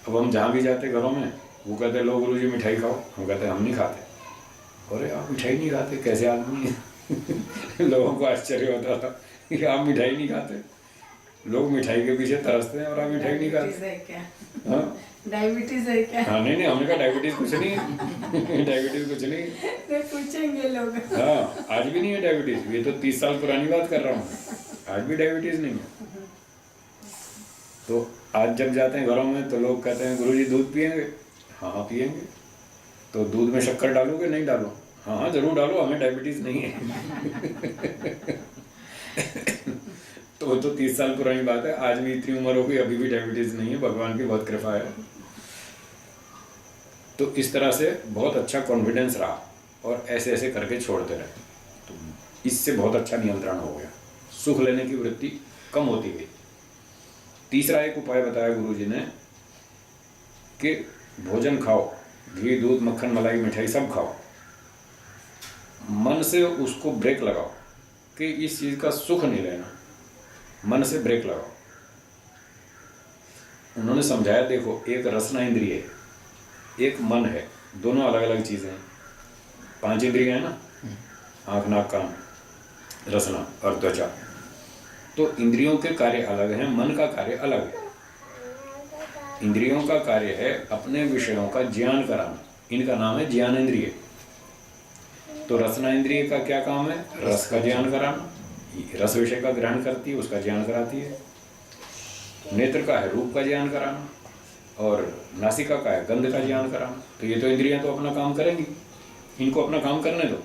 अब हम जहाँ भी जाते घरों में, वो कहते लो गुरुजी मिठाई खाओ, हम कहते हम नहीं खाते। अरे आप मिठाई नहीं खाते, कैसे आदमी है? लोगों को आश्चर्य होता था कि आप मिठाई नहीं खाते। लोग मिठाई के पीछे तरसते हैं और आप मिठाई नहीं खाते। हाँ, डायबिटीज है क्या? हाँ, नहीं, हमने कहा डायबिटीज कुछ नहीं डायबिटीज कुछ नहीं। पूछेंगे लोग। हाँ, आज भी नहीं है डायबिटीज। ये तो 30 साल पुरानी बात कर रहा हूँ, आज भी डायबिटीज नहीं है। तो आज जब जाते हैं घरों में तो लोग कहते हैं गुरुजी दूध पिएंगे? हाँ पिएंगे। तो दूध में शक्कर डालोगे? नहीं डालो। हाँ जरूर डालो, हमें डायबिटीज नहीं है। तो 30 साल पुरानी बात है। आज भी इतनी उम्र हो गई, अभी भी डायबिटीज नहीं है, भगवान की बहुत कृपा है। तो इस तरह से बहुत अच्छा कॉन्फिडेंस रहा और ऐसे ऐसे करके छोड़ते रहे। तो इससे बहुत अच्छा नियंत्रण हो गया, सुख लेने की वृत्ति कम होती गई। तीसरा एक उपाय बताया गुरुजी ने कि भोजन खाओ, घी दूध मक्खन मलाई मिठाई सब खाओ, मन से उसको ब्रेक लगाओ कि इस चीज़ का सुख नहीं लेना, मन से ब्रेक लगाओ। उन्होंने समझाया देखो, एक रसना इंद्रिय है, एक मन है, दोनों अलग अलग चीज़ें हैं। 5 इंद्रियां हैं ना, आँख नाक कान रसना और त्वचा। तो इंद्रियों के कार्य अलग हैं, मन का कार्य अलग है। इंद्रियों का कार्य है अपने विषयों का ज्ञान कराना, इनका नाम है ज्ञान इंद्रिय। तो रसना इंद्रिय का क्या काम है? रस का ज्ञान कराना, रस विषय का ग्रहण करती है, उसका ज्ञान कराती है। नेत्र का है रूप का ज्ञान कराना, और नासिका का है गंध का ज्ञान कराना। तो ये तो इंद्रियां तो अपना काम करेंगी, इनको अपना काम करने दो।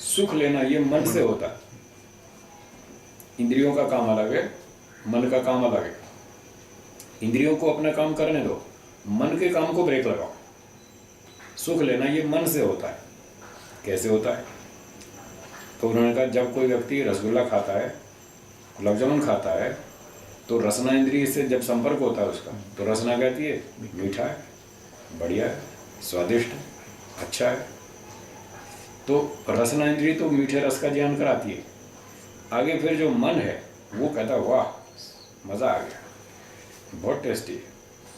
सुख लेना ये मन से होता है, इंद्रियों का काम अलग है, मन का काम अलग है। इंद्रियों को अपना काम करने दो, मन के काम को ब्रेक लगाओ। सुख लेना ये मन से होता है। कैसे होता है? तो उन्होंने कहा जब कोई व्यक्ति रसगुल्ला खाता है, गुलाब जामुन खाता है, तो रसना इंद्रिय से जब संपर्क होता है उसका, तो रसना कहती है मीठा है, बढ़िया है, स्वादिष्ट है, अच्छा है। तो रसना इंद्रिय तो मीठे रस का ज्ञान कराती है। आगे फिर जो मन है वो कहता है वाह मज़ा आ गया, बहुत टेस्टी है,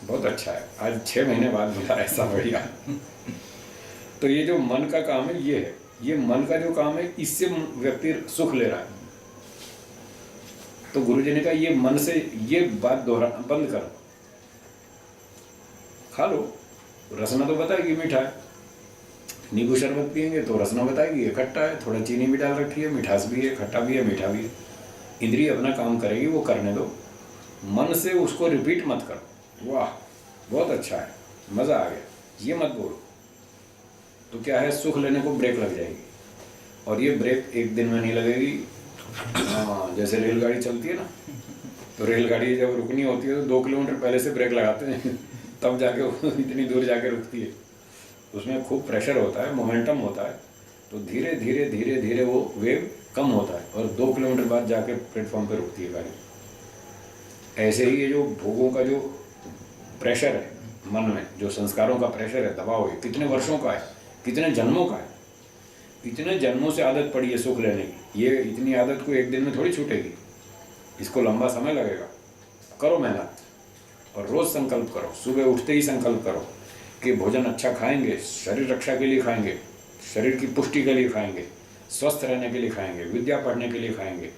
बहुत अच्छा है, आज 6 महीने बाद मिला ऐसा बढ़िया। तो ये जो मन का काम है ये है, ये मन का जो काम है इससे व्यक्ति सुख ले रहा है। तो गुरुजी ने कहा ये मन से ये बात दोहराना बंद करो, खा लो, रसना तो बताएगी मीठा है, नींबू शरबत पियेंगे तो रसना बताएगी ये खट्टा है, थोड़ा चीनी भी डाल रखी है, मिठास भी है, खट्टा भी है, मीठा भी है। इंद्रिय अपना काम करेगी, वो करने दो, मन से उसको रिपीट मत करो, वाह बहुत अच्छा है, मज़ा आ गया, ये मत बोलो। तो क्या है, सुख लेने को ब्रेक लग जाएगी, और ये ब्रेक एक दिन में नहीं लगेगी। हाँ, जैसे रेलगाड़ी चलती है ना, तो रेलगाड़ी जब रुकनी होती है तो 2 किलोमीटर पहले से ब्रेक लगाते हैं तब जाके वो इतनी दूर जाके रुकती है। उसमें खूब प्रेशर होता है, मोमेंटम होता है, तो धीरे धीरे धीरे धीरे वो वेव कम होता है और 2 किलोमीटर बाद जाके प्लेटफॉर्म पे रुकती है गाड़ी। ऐसे ही ये जो भोगों का जो प्रेशर है मन में, जो संस्कारों का प्रेशर है, दबाव है, कितने वर्षों का है, कितने जन्मों का है, इतने जन्मों से आदत पड़ी है सुख लेने की। ये इतनी आदत को एक दिन में थोड़ी छूटेगी, इसको लंबा समय लगेगा। करो मेहनत और रोज़ संकल्प करो, सुबह उठते ही संकल्प करो कि भोजन अच्छा खाएंगे, शरीर रक्षा के लिए खाएंगे, शरीर की पुष्टि के लिए खाएंगे, स्वस्थ रहने के लिए खाएंगे, विद्या पढ़ने के लिए खाएंगे,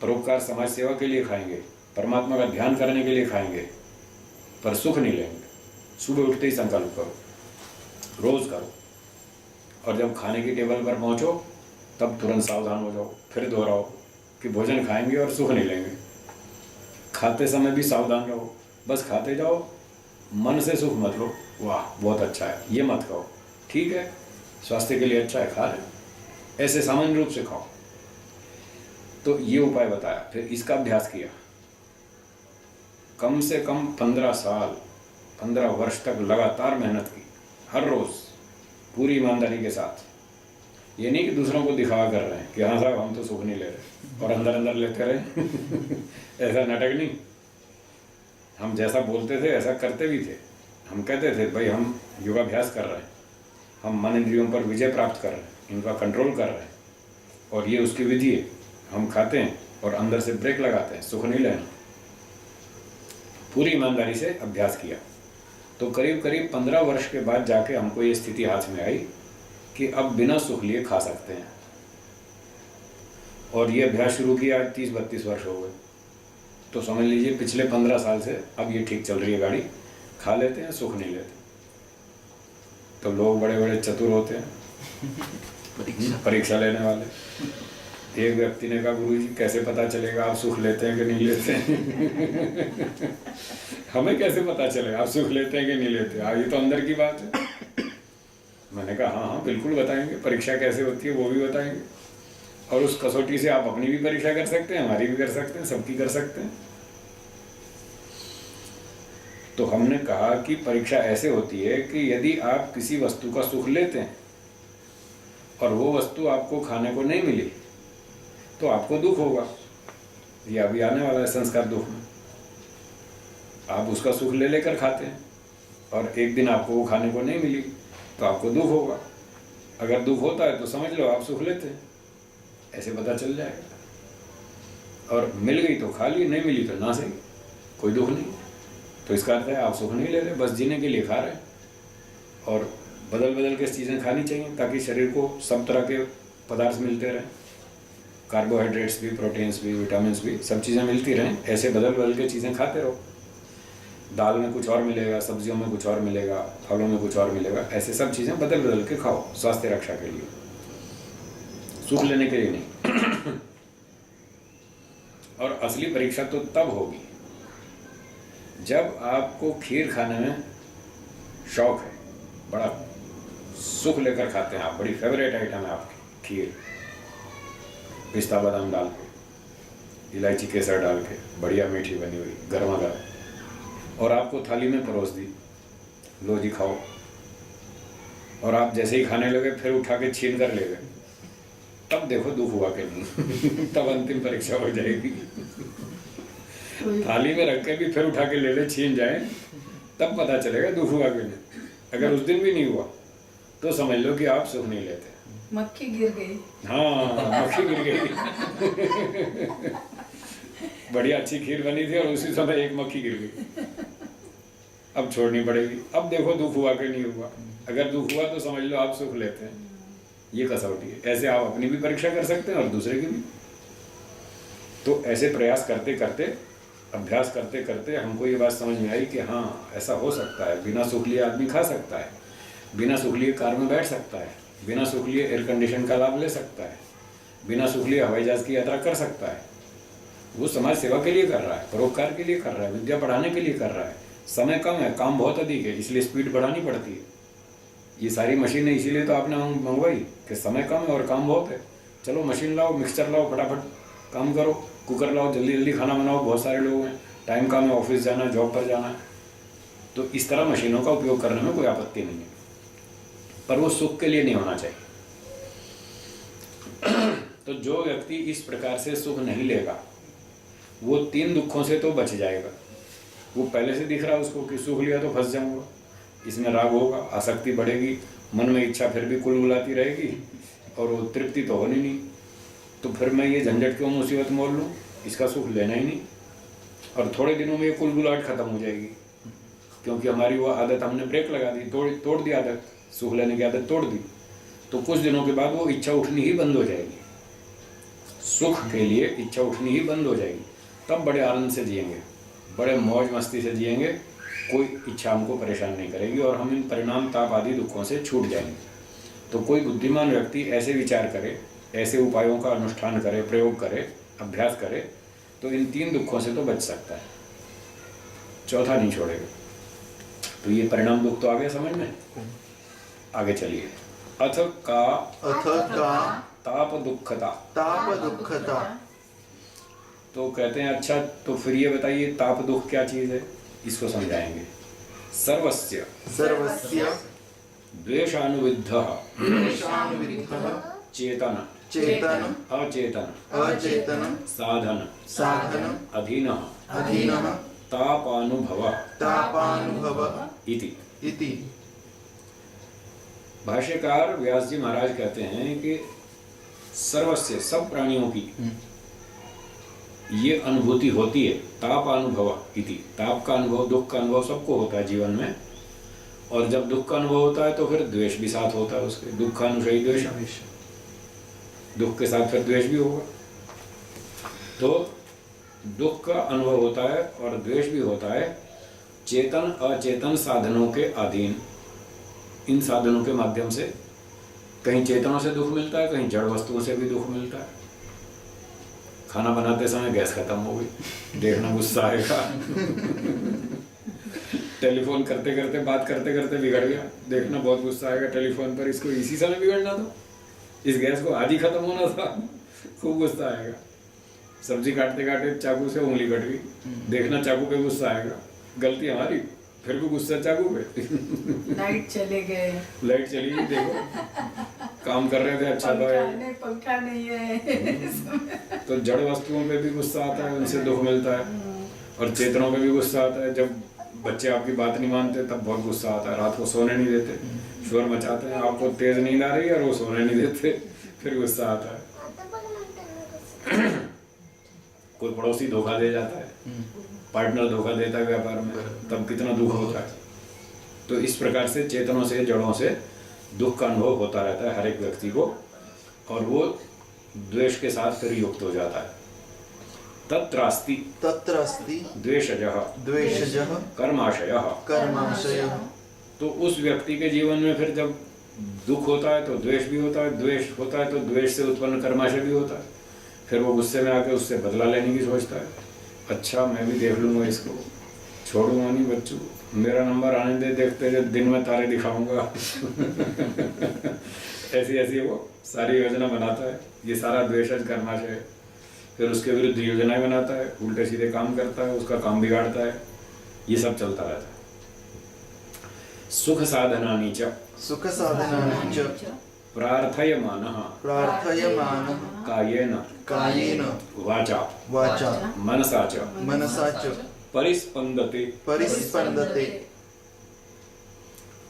परोपकार समाज सेवा के लिए खाएंगे, परमात्मा का ध्यान करने के लिए खाएंगे, पर सुख नहीं लेंगे। सुबह उठते ही संकल्प करो, रोज़ करो, और जब खाने की टेबल पर पहुँचो तब तुरंत सावधान हो जाओ, फिर दोहराओ कि भोजन खाएंगे और सुख नहीं लेंगे। खाते समय भी सावधान रहो, बस खाते जाओ, मन से सुख मत लो, वाह बहुत अच्छा है, ये मत खाओ, ठीक है स्वास्थ्य के लिए अच्छा है, खा रहे, ऐसे सामान्य रूप से खाओ। तो ये उपाय बताया, फिर इसका अभ्यास किया, कम से कम 15 साल 15 वर्ष तक लगातार मेहनत की, हर रोज़ पूरी ईमानदारी के साथ। ये नहीं कि दूसरों को दिखावा कर रहे हैं कि हाँ साहब हम तो सुख नहीं ले रहे और अंदर अंदर लेते रहे ऐसा नाटक नहीं। हम जैसा बोलते थे ऐसा करते भी थे। हम कहते थे भाई हम योगाभ्यास कर रहे हैं, हम मन इंद्रियों पर विजय प्राप्त कर रहे हैं, इनका कंट्रोल कर रहे हैं, और ये उसकी विधि है। हम खाते हैं और अंदर से ब्रेक लगाते हैं, सुख नहीं लेना। पूरी ईमानदारी से अभ्यास किया तो करीब करीब 15 वर्ष के बाद जाके हमको ये स्थिति हाथ में आई कि अब बिना सुख लिए खा सकते हैं। और ये अभ्यास शुरू किया, आज 30-32 वर्ष हो गए, तो समझ लीजिए पिछले 15 साल से अब ये ठीक चल रही है गाड़ी, खा लेते हैं, सुख नहीं लेते। तो लोग बड़े बड़े चतुर होते हैं परीक्षा लेने वाले। एक व्यक्ति ने कहा गुरुजी कैसे पता चलेगा आप सुख लेते हैं कि नहीं लेते हैं हमें कैसे पता चलेगा आप सुख लेते हैं कि नहीं लेते? ये तो अंदर की बात है। मैंने कहा हाँ हाँ बिल्कुल बताएंगे, परीक्षा कैसे होती है वो भी बताएंगे, और उस कसौटी से आप अपनी भी परीक्षा कर सकते हैं, हमारी भी कर सकते हैं, सबकी कर सकते हैं। तो हमने कहा कि परीक्षा ऐसे होती है कि यदि आप किसी वस्तु का सुख लेते हैं और वो वस्तु आपको खाने को नहीं मिली तो आपको दुख होगा। ये अभी आने वाला है संस्कार दुख में। आप उसका सुख ले लेकर खाते हैं और एक दिन आपको वो खाने को नहीं मिली तो आपको दुख होगा। अगर दुख होता है तो समझ लो आप सुख लेते हैं, ऐसे पता चल जाएगा। और मिल गई तो खा ली, नहीं मिली तो ना सही, कोई दुख नहीं। तो इसका अर्थ है आप सुख नहीं ले रहे, बस जीने के लिए खा रहे हैं। और बदल बदल के चीज़ें खानी चाहिए ताकि शरीर को सब तरह के पदार्थ मिलते रहें, कार्बोहाइड्रेट्स भी, प्रोटीन्स भी, विटामिन भी, सब चीज़ें मिलती रहें। ऐसे बदल बदल के चीज़ें खाते रहो। दाल में कुछ और मिलेगा, सब्जियों में कुछ और मिलेगा, फलों में कुछ और मिलेगा, ऐसे सब चीज़ें बदल बदल के खाओ स्वास्थ्य रक्षा के लिए, सुख लेने के लिए नहीं। और असली परीक्षा तो तब होगी जब आपको खीर खाने में शौक है, बड़ा सुख लेकर खाते हैं आप, बड़ी फेवरेट आइटम है आपकी खीर, पिस्ता बादाम डाल के, इलायची केसर डाल के, बढ़िया मीठी बनी हुई गर्मा गर्म, और आपको थाली में परोस दी, लो जी खाओ। और आप जैसे ही खाने लगे फिर उठा के छीन कर ले गए, तब देखो दुख हुआ कि नहीं तब अंतिम परीक्षा हो जाएगी। थाली में रख के भी फिर उठा के ले ले, छीन जाए, तब पता चलेगा दुख हुआ कि नहीं। अगर उस दिन भी नहीं हुआ तो समझ लो कि आप सुख नहीं लेते। मक्खी गिर गई। हाँ मक्खी गिर गई बढ़िया अच्छी खीर बनी थी और उसी समय एक मक्खी गिर गई, अब छोड़नी पड़ेगी। अब देखो दुख हुआ कि नहीं हुआ। अगर दुख हुआ तो समझ लो आप सुख लेते हैं। ये कसौटी है। ऐसे आप अपनी भी परीक्षा कर सकते हैं और दूसरे की भी। तो ऐसे प्रयास करते करते, अभ्यास करते करते हमको ये बात समझ में आई कि हाँ ऐसा हो सकता है, बिना सुख लिए आदमी खा सकता है, बिना सुख लिए कार में बैठ सकता है, बिना सुख लिए एयर कंडीशन का लाभ ले सकता है, बिना सुख लिए हवाई जहाज की यात्रा कर सकता है। वो समाज सेवा के लिए कर रहा है, परोपकार के लिए कर रहा है, विद्या पढ़ाने के लिए कर रहा है। समय कम है, काम बहुत अधिक है, इसलिए स्पीड बढ़ानी पड़ती है। ये सारी मशीनें इसीलिए तो आपने मंगवाई कि समय कम है और काम बहुत है। चलो मशीन लाओ, मिक्सचर लाओ, फटाफट काम करो, कुकर लाओ, जल्दी जल्दी खाना बनाओ, बहुत सारे लोग हैं, टाइम कम है, ऑफिस जाना है, जॉब पर जाना है। तो इस तरह मशीनों का उपयोग करने में कोई आपत्ति नहीं है, पर वो सुख के लिए नहीं होना चाहिए। तो जो व्यक्ति इस प्रकार से सुख नहीं लेगा वो 3 दुखों से तो बच जाएगा। वो पहले से दिख रहा है उसको कि सुख लिया तो फंस जाऊंगा, इसमें राग होगा, आसक्ति बढ़ेगी, मन में इच्छा फिर भी कुलबुलाती रहेगी और वो तृप्ति तो होनी नहीं। तो फिर मैं ये झंझट क्यों मुसीबत मोल लूँ, इसका सुख लेना ही नहीं। और थोड़े दिनों में ये कुलबुलाहट खत्म हो जाएगी, क्योंकि हमारी वो आदत हमने ब्रेक लगा दी, तोड़ दी आदत, सुख लेने की आदत तोड़ दी। तो कुछ दिनों के बाद वो इच्छा उठनी ही बंद हो जाएगी, सुख के लिए इच्छा उठनी ही बंद हो जाएगी। तब बड़े आनंद से जिएंगे, बड़े मौज मस्ती से जिएंगे, कोई इच्छा हमको परेशान नहीं करेगी और हम इन परिणाम ताप आदि दुखों से छूट जाएंगे। तो कोई बुद्धिमान व्यक्ति ऐसे विचार करे, ऐसे उपायों का अनुष्ठान करे, प्रयोग करे, अभ्यास करे, तो इन 3 दुखों से तो बच सकता है, चौथा नहीं छोड़ेगा। तो ये परिणाम दुख तो आ गया समझ में। आगे चलिए। अथ का ताप दुखता। ताप दुखता। तो कहते हैं अच्छा तो फिर ये बताइए ताप दुख क्या चीज है, इसको समझाएंगे। सर्वस्य द्वेषानुविद्धः चेतन अचेतन साधन अधीनः तापानुभव इति। भाष्यकार व्यास जी महाराज कहते हैं कि सर्वस्य, सब प्राणियों की ये अनुभूति होती है, ताप अनुभव इति। ताप का अनुभव, दुख का अनुभव सबको होता है जीवन में। और जब दुख का अनुभव होता है तो फिर द्वेष भी साथ होता है उसके, दुखानुशयी द्वेष, दुख के साथ फिर द्वेष भी होगा। तो दुख का अनुभव होता है और द्वेष भी होता है चेतन अचेतन साधनों के अधीन। इन साधनों के माध्यम से कहीं चेतनों से दुख मिलता है, कहीं जड़ वस्तुओं से भी दुख मिलता है। खाना बनाते समय गैस खत्म हो गई, देखना गुस्सा आएगा। टेलीफोन करते करते, बात करते करते बिगड़ गया, देखना बहुत गुस्सा आएगा टेलीफोन पर, इसको इसी समय बिगड़ना था, इस गैस को आज ही खत्म होना था, खूब गुस्सा आएगा। सब्जी काटते काटते चाकू से उंगली कट गई, देखना चाकू पे गुस्सा आएगा, गलती हमारी, फिर भी गुस्सा चाकू पे। लाइट चले गए, लाइट चली गई, देखो काम कर रहे थे, अच्छा पंखा नहीं है। तो जड़ वस्तुओं पे भी गुस्सा आता है, उनसे दुख मिलता है। और चेतनों पे भी गुस्सा आता है, जब बच्चे आपकी बात नहीं मानते तब बहुत गुस्सा आता है, रात को सोने नहीं देते, शोर मचाते हैं, आपको तेज नींद आ रही है और वो सोने नहीं देते, फिर गुस्सा आता है। कोई पड़ोसी धोखा दे जाता है, पार्टनर धोखा देता है व्यापार में, तब कितना दुख होता है। तो इस प्रकार से चेतनों से, जड़ों से दुख का अनुभव होता रहता है हर एक व्यक्ति को, और वो द्वेष के साथ फिर युक्त हो जाता है। तत्रास्ति द्वेषजः कर्माशयः। तो उस व्यक्ति के जीवन में फिर जब दुख होता है तो द्वेष भी होता है, द्वेष होता है तो द्वेष से उत्पन्न कर्माशय भी होता है। फिर वो गुस्से में आके उससे बदला लेने की सोचता है, अच्छा मैं भी देख लूँगा इसको, छोड़ूंगा नहीं बच्चों, मेरा नंबर आने दे, देखते हैं दिन में तारे दिखाऊंगा। ऐसी ऐसी वो सारी योजना बनाता है, ये सारा द्वेषज कर्माशय है। फिर उसके विरुद्ध योजनाएं बनाता है, उल्टे सीधे काम करता है, उसका काम बिगाड़ता है, ये सब चलता रहता है। सुख साधनानि च प्रार्थयमानः कायेन वाचा मनसा च परिस्पंदते।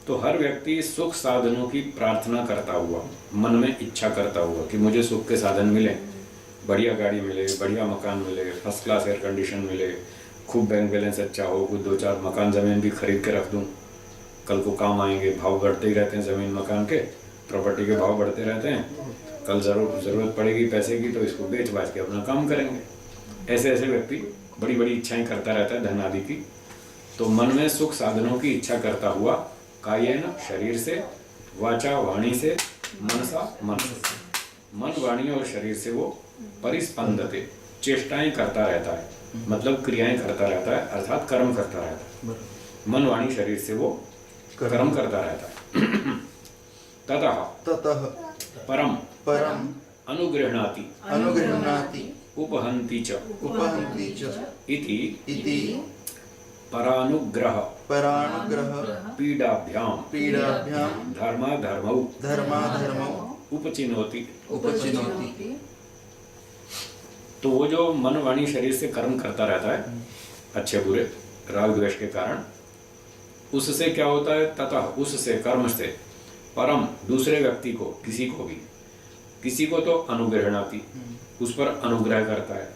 तो हर व्यक्ति सुख साधनों की प्रार्थना करता हुआ, मन में इच्छा करता हुआ कि मुझे सुख के साधन मिले, बढ़िया गाड़ी मिले, बढ़िया मकान मिले, फर्स्ट क्लास एयर कंडीशन मिले, खूब बैंक बैलेंस अच्छा हो, कुछ 2-4 मकान ज़मीन भी खरीद के रख दूं, कल को काम आएंगे। भाव बढ़ते ही रहते हैं ज़मीन मकान के, प्रॉपर्टी के भाव बढ़ते रहते हैं, कल ज़रूरत पड़ेगी पैसे की तो इसको बेच बाच के अपना काम करेंगे। ऐसे ऐसे व्यक्ति बड़ी बड़ी इच्छाएं करता रहता है धन आदि की। तो मन में सुख साधनों की इच्छा करता हुआ, कायेन शरीर से, वाचा वाणी से, मनसा मन से, मन वाणी और शरीर से वो परिस्पंदते चेष्टाएं करता रहता है, मतलब क्रियाएं करता रहता है, अर्थात कर्म करता रहता है। बरोबर। मन वाणी शरीर से वो कर्म करता रहता है। ततः ततः परम परम अनुगृह्णाति अनुगृह्णाति उपहन्ति च उपहन्ति च इति इति परानुग्रह परानुग्रह पीडाभ्यां पीडाभ्यां धर्माधर्मौ धर्माधर्मौ उपचिनोति। उपचिनोति। तो वो जो मन वाणी शरीर से कर्म करता रहता है अच्छे बुरे राग द्वेष के कारण, उससे क्या होता है? तथा उससे कर्म से परम दूसरे व्यक्ति को, किसी को भी, किसी को तो अनुग्रहणाति, उस पर अनुग्रह करता है,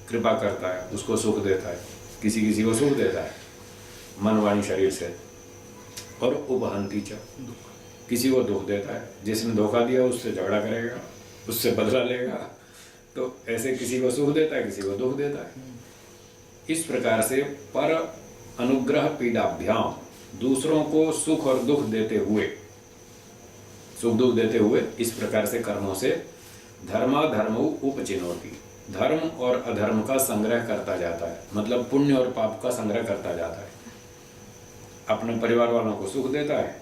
कृपा करता है, उसको सुख देता है, किसी किसी को सुख देता है मन वाणी शरीर से। और उपहन्ति च, किसी को दुख देता है, जिसने धोखा दिया उससे झगड़ा करेगा, उससे बदला लेगा, तो ऐसे किसी को सुख देता है, किसी को दुख देता है। इस प्रकार से पर अनुग्रह पीडाभ्याम, दूसरों को सुख और दुख देते हुए, सुख दुख देते हुए, इस प्रकार से कर्मों से धर्माधर्मौ उपचिनोति, धर्म और अधर्म का संग्रह करता जाता है, मतलब पुण्य और पाप का संग्रह करता जाता है। अपने परिवार वालों को सुख देता है,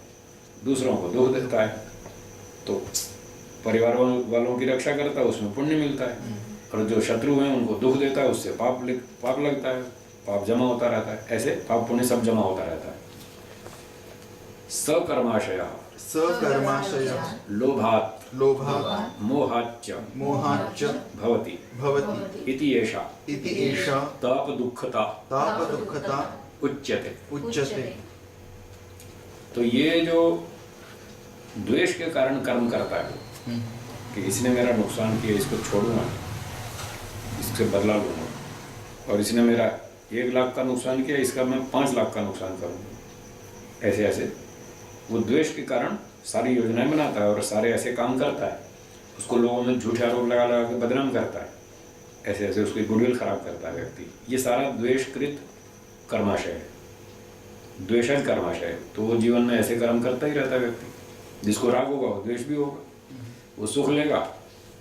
दूसरों को दुख देता है, तो परिवार वालों की रक्षा करता है, उसमें पुण्य मिलता है। और जो शत्रु हैं उनको दुख देता है, उससे पाप लगता है, पाप जमा होता रहता है। ऐसे पाप पुण्य सब जमा होता रहता है। सकर्माशय सकर्माशय लोभात् लोभात् मोहाच्च मोहाच्च भवति भवति इति एषा इति एषा ताप दुःखता तापदुःखता उच्यते। उच्यते। तो ये जो द्वेष के कारण कर्म करता है कि इसने मेरा नुकसान किया, इसको छोड़ूंगा, इससे बदला लूंगा, और इसने मेरा 1 लाख का नुकसान किया, इसका मैं 5 लाख का नुकसान करूंगा, ऐसे ऐसे वो द्वेष के कारण सारी योजनाएं बनाता है और सारे ऐसे काम करता है। उसको लोगों में झूठे आरोप लगा लगा के बदनाम करता है, ऐसे ऐसे उसकी गुडविल खराब करता है व्यक्ति। ये सारा द्वेषकृत कर्माशय है, द्वेषण कर्माशय है। तो वो जीवन में ऐसे कर्म करता ही रहता है व्यक्ति। जिसको राग होगा वो द्वेष भी होगा, वो सुख लेगा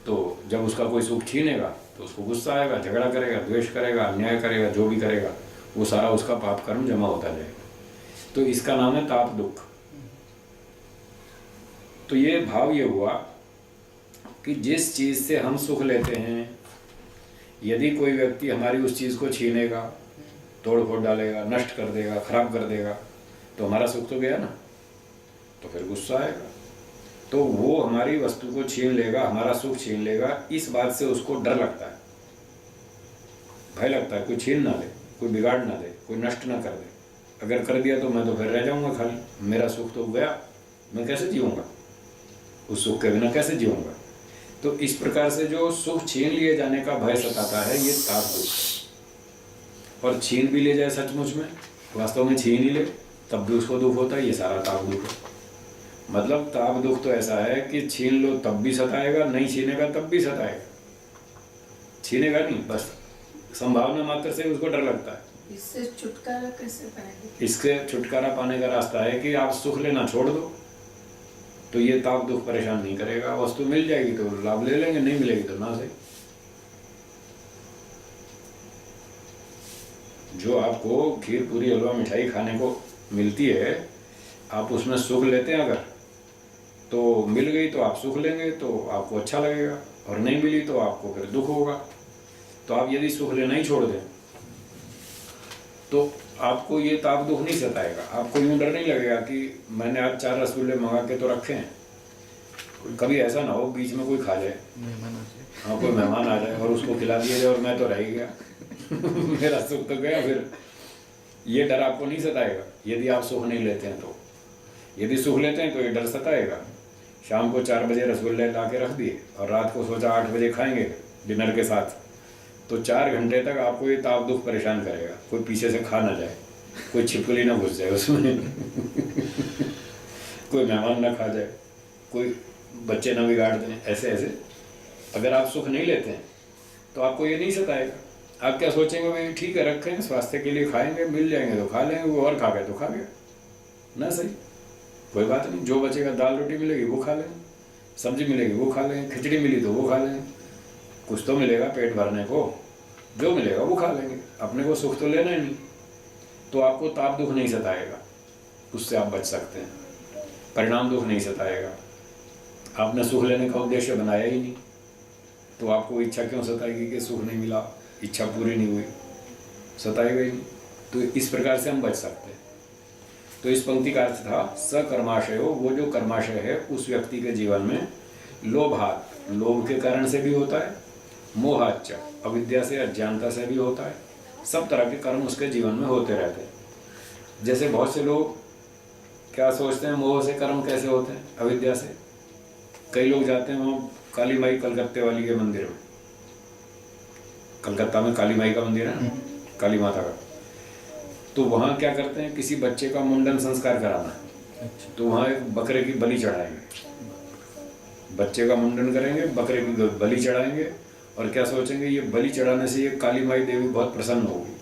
तो जब उसका कोई सुख छीनेगा तो उसको गुस्सा आएगा, झगड़ा करेगा, द्वेष करेगा, अन्याय करेगा, जो भी करेगा वो सारा उसका पाप कर्म जमा होता जाएगा। तो इसका नाम है ताप दुख। तो ये भाव ये हुआ कि जिस चीज़ से हम सुख लेते हैं, यदि कोई व्यक्ति हमारी उस चीज़ को छीनेगा, तोड़ फोड़ डालेगा, नष्ट कर देगा, खराब कर देगा, तो हमारा सुख तो गया ना, तो फिर गुस्सा आएगा। तो वो हमारी वस्तु को छीन लेगा, हमारा सुख छीन लेगा, इस बात से उसको डर लगता है, भय लगता है, कोई छीन ना ले, कोई बिगाड़ ना दे, कोई नष्ट ना कर दे। अगर कर दिया तो मैं तो फिर रह जाऊंगा खाली, मेरा सुख तो गया, मैं कैसे जीऊँगा, उस सुख के बिना कैसे जीऊँगा। तो इस प्रकार से जो सुख छीन लिए जाने का भय सताता है, ये ताप दुख है। और छीन भी ले जाए सचमुच में, वास्तव में छीन ही ले, तब भी उसको दुख होता है, ये सारा ताप दुख है। मतलब ताप दुख तो ऐसा है कि छीन लो तब भी सताएगा, नहीं छीनेगा तब भी सताएगा, छीनेगा नहीं, बस संभावना मात्र से उसको डर लगता है। इससे छुटकारा कैसे पाएंगे? इसके छुटकारा पाने का रास्ता है कि आप सुख लेना छोड़ दो, तो ये ताप दुख परेशान नहीं करेगा। वस्तु मिल जाएगी तो लाभ ले लेंगे, नहीं मिलेगी तो ना सही। जो आपको खीर पूरी हलवा मिठाई खाने को मिलती है, आप उसमें सुख लेते हैं, अगर तो मिल गई तो आप सुख लेंगे तो आपको अच्छा लगेगा, और नहीं मिली तो आपको फिर दुख होगा। तो आप यदि सुख लेना ही छोड़ दें तो आपको ये ताप दुख नहीं सताएगा। आपको यूँ डर नहीं लगेगा कि मैंने आज 4 रसगुल्ले मंगा के तो रखे हैं, कभी ऐसा ना हो बीच में कोई खा जाए, हाँ कोई मेहमान आ जाए और उसको खिला दिया जाए और मैं तो रह ही गया मेरा सुख तो गया। फिर ये डर आपको नहीं सताएगा यदि आप सुख नहीं लेते हैं। तो यदि सुख लेते हैं तो ये डर सताएगा। शाम को 4 बजे रसगुल्ले ला के रख दिए और रात को सोचा 8 बजे खाएंगे डिनर के साथ, तो 4 घंटे तक आपको ये ताप दुख परेशान करेगा। कोई पीछे से खा ना जाए, कोई छिपकली ना घुस जाए उसमें कोई मेहमान ना खा जाए, कोई बच्चे ना बिगाड़ दें, ऐसे ऐसे। अगर आप सुख नहीं लेते हैं तो आपको ये नहीं सताएगा। आप क्या सोचेंगे, भाई ठीक है रखें हैं, स्वास्थ्य के लिए खाएंगे, मिल जाएंगे तो खा लेंगे, वो और खा गए तो खा गए ना, सही कोई बात नहीं। जो बचेगा, दाल रोटी मिलेगी वो खा लेंगे, सब्जी मिलेगी वो खा लेंगे, खिचड़ी मिली तो वो खा लेंगे, कुछ तो मिलेगा पेट भरने को। जो मिलेगा वो खा लेंगे, अपने को सुख तो लेना ही नहीं, तो आपको ताप दुख नहीं सताएगा, उससे आप बच सकते हैं। परिणाम दुख नहीं सताएगा, आपने सुख लेने का उद्देश्य बनाया ही नहीं, तो आपको इच्छा क्यों सताएगी कि सुख नहीं मिला, इच्छा पूरी नहीं हुई, सताएगा ही नहीं। तो इस प्रकार से हम बच सकते हैं। तो इस पंक्ति का अर्थ था सकर्माशयो, वो जो कर्माशय है उस व्यक्ति के जीवन में लोभात, लोभ के कारण से भी होता है, मोहाच्च, अविद्या से अज्ञानता से भी होता है, सब तरह के कर्म उसके जीवन में होते रहते हैं। जैसे बहुत से लोग क्या सोचते हैं, मोह से कर्म कैसे होते हैं, अविद्या से। कई लोग जाते हैं वहाँ काली माई कलकत्ते वाली के मंदिर में, कलकत्ता में काली माई का मंदिर है ना, काली माता का, तो वहाँ क्या करते हैं, किसी बच्चे का मुंडन संस्कार कराना है, तो वहाँ एक बकरे की बलि चढ़ाएंगे, बच्चे का मुंडन करेंगे, बकरे की बलि चढ़ाएंगे, और क्या सोचेंगे ये बलि चढ़ाने से ये काली माई देवी बहुत प्रसन्न होगी।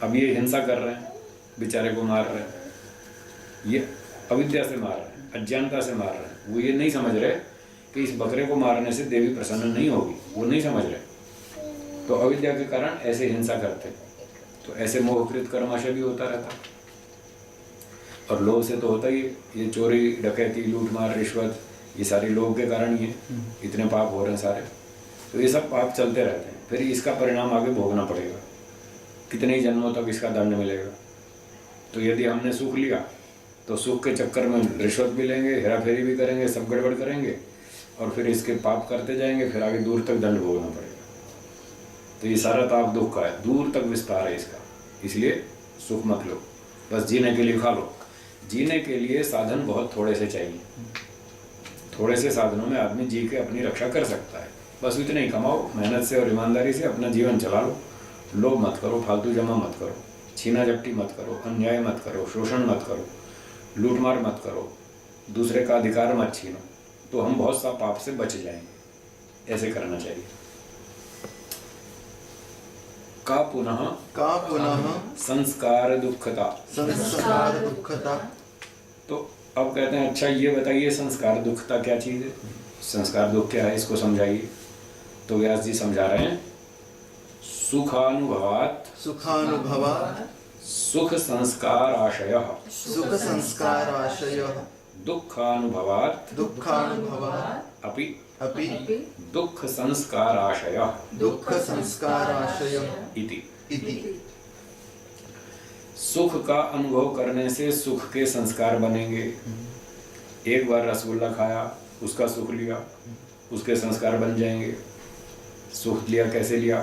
अब ये हिंसा कर रहे हैं, बेचारे को मार रहे हैं, ये अविद्या से मार रहे हैं, अज्ञानता से मार रहे हैं। वो ये नहीं समझ रहे कि इस बकरे को मारने से देवी प्रसन्न नहीं होगी, वो नहीं समझ रहे। तो अविद्या के कारण ऐसे हिंसा करते हैं। तो ऐसे मोहकृत कर्माशय भी होता रहता, और लोभ से तो होता ही, ये चोरी डकैती लूटमार रिश्वत, ये सारी लोभ के कारण ही है, इतने पाप हो रहे हैं सारे। तो ये सब पाप चलते रहते हैं, फिर इसका परिणाम आगे भोगना पड़ेगा, कितने ही जन्मों तक इसका दंड मिलेगा। तो यदि हमने सुख लिया तो सुख के चक्कर में रिश्वत भी लेंगे, हेराफेरी भी करेंगे, सब गड़बड़ करेंगे, और फिर इसके पाप करते जाएंगे, फिर आगे दूर तक दंड भोगना पड़ेगा। तो ये सारा ताप दुख का है, दूर तक विस्तार है इसका। इसलिए सुख मत लो, बस जीने के लिए खा लो। जीने के लिए साधन बहुत थोड़े से चाहिए, थोड़े से साधनों में आदमी जी के अपनी रक्षा कर सकता है। बस इतने ही कमाओ, मेहनत से और ईमानदारी से अपना जीवन चला लो। लोभ मत करो, फालतू जमा मत करो, छीना झपटी मत करो, अन्याय मत करो, शोषण मत करो, लूटमार मत करो, दूसरे का अधिकार मत छीनो, तो हम बहुत सा पाप से बच जाएंगे। ऐसे करना चाहिए। का पुनः संस्कार दुखता, संस्कार दुखता। तो अब कहते हैं अच्छा ये बताइए संस्कार दुखता क्या चीज़ है, संस्कार दुख क्या है, इसको समझाइए। तो व्यास जी समझा रहे हैं, सुखानुभवात सुख संस्कार आशय, सुख संस्कार आशय, दुखानुभवात अपि दुख संस्कार आशय दुख संस्कार आशय इति। सुख का अनुभव करने से सुख के संस्कार बनेंगे। एक बार रसगुल्ला खाया, उसका सुख लिया, उसके संस्कार बन जाएंगे। सुख लिया कैसे लिया,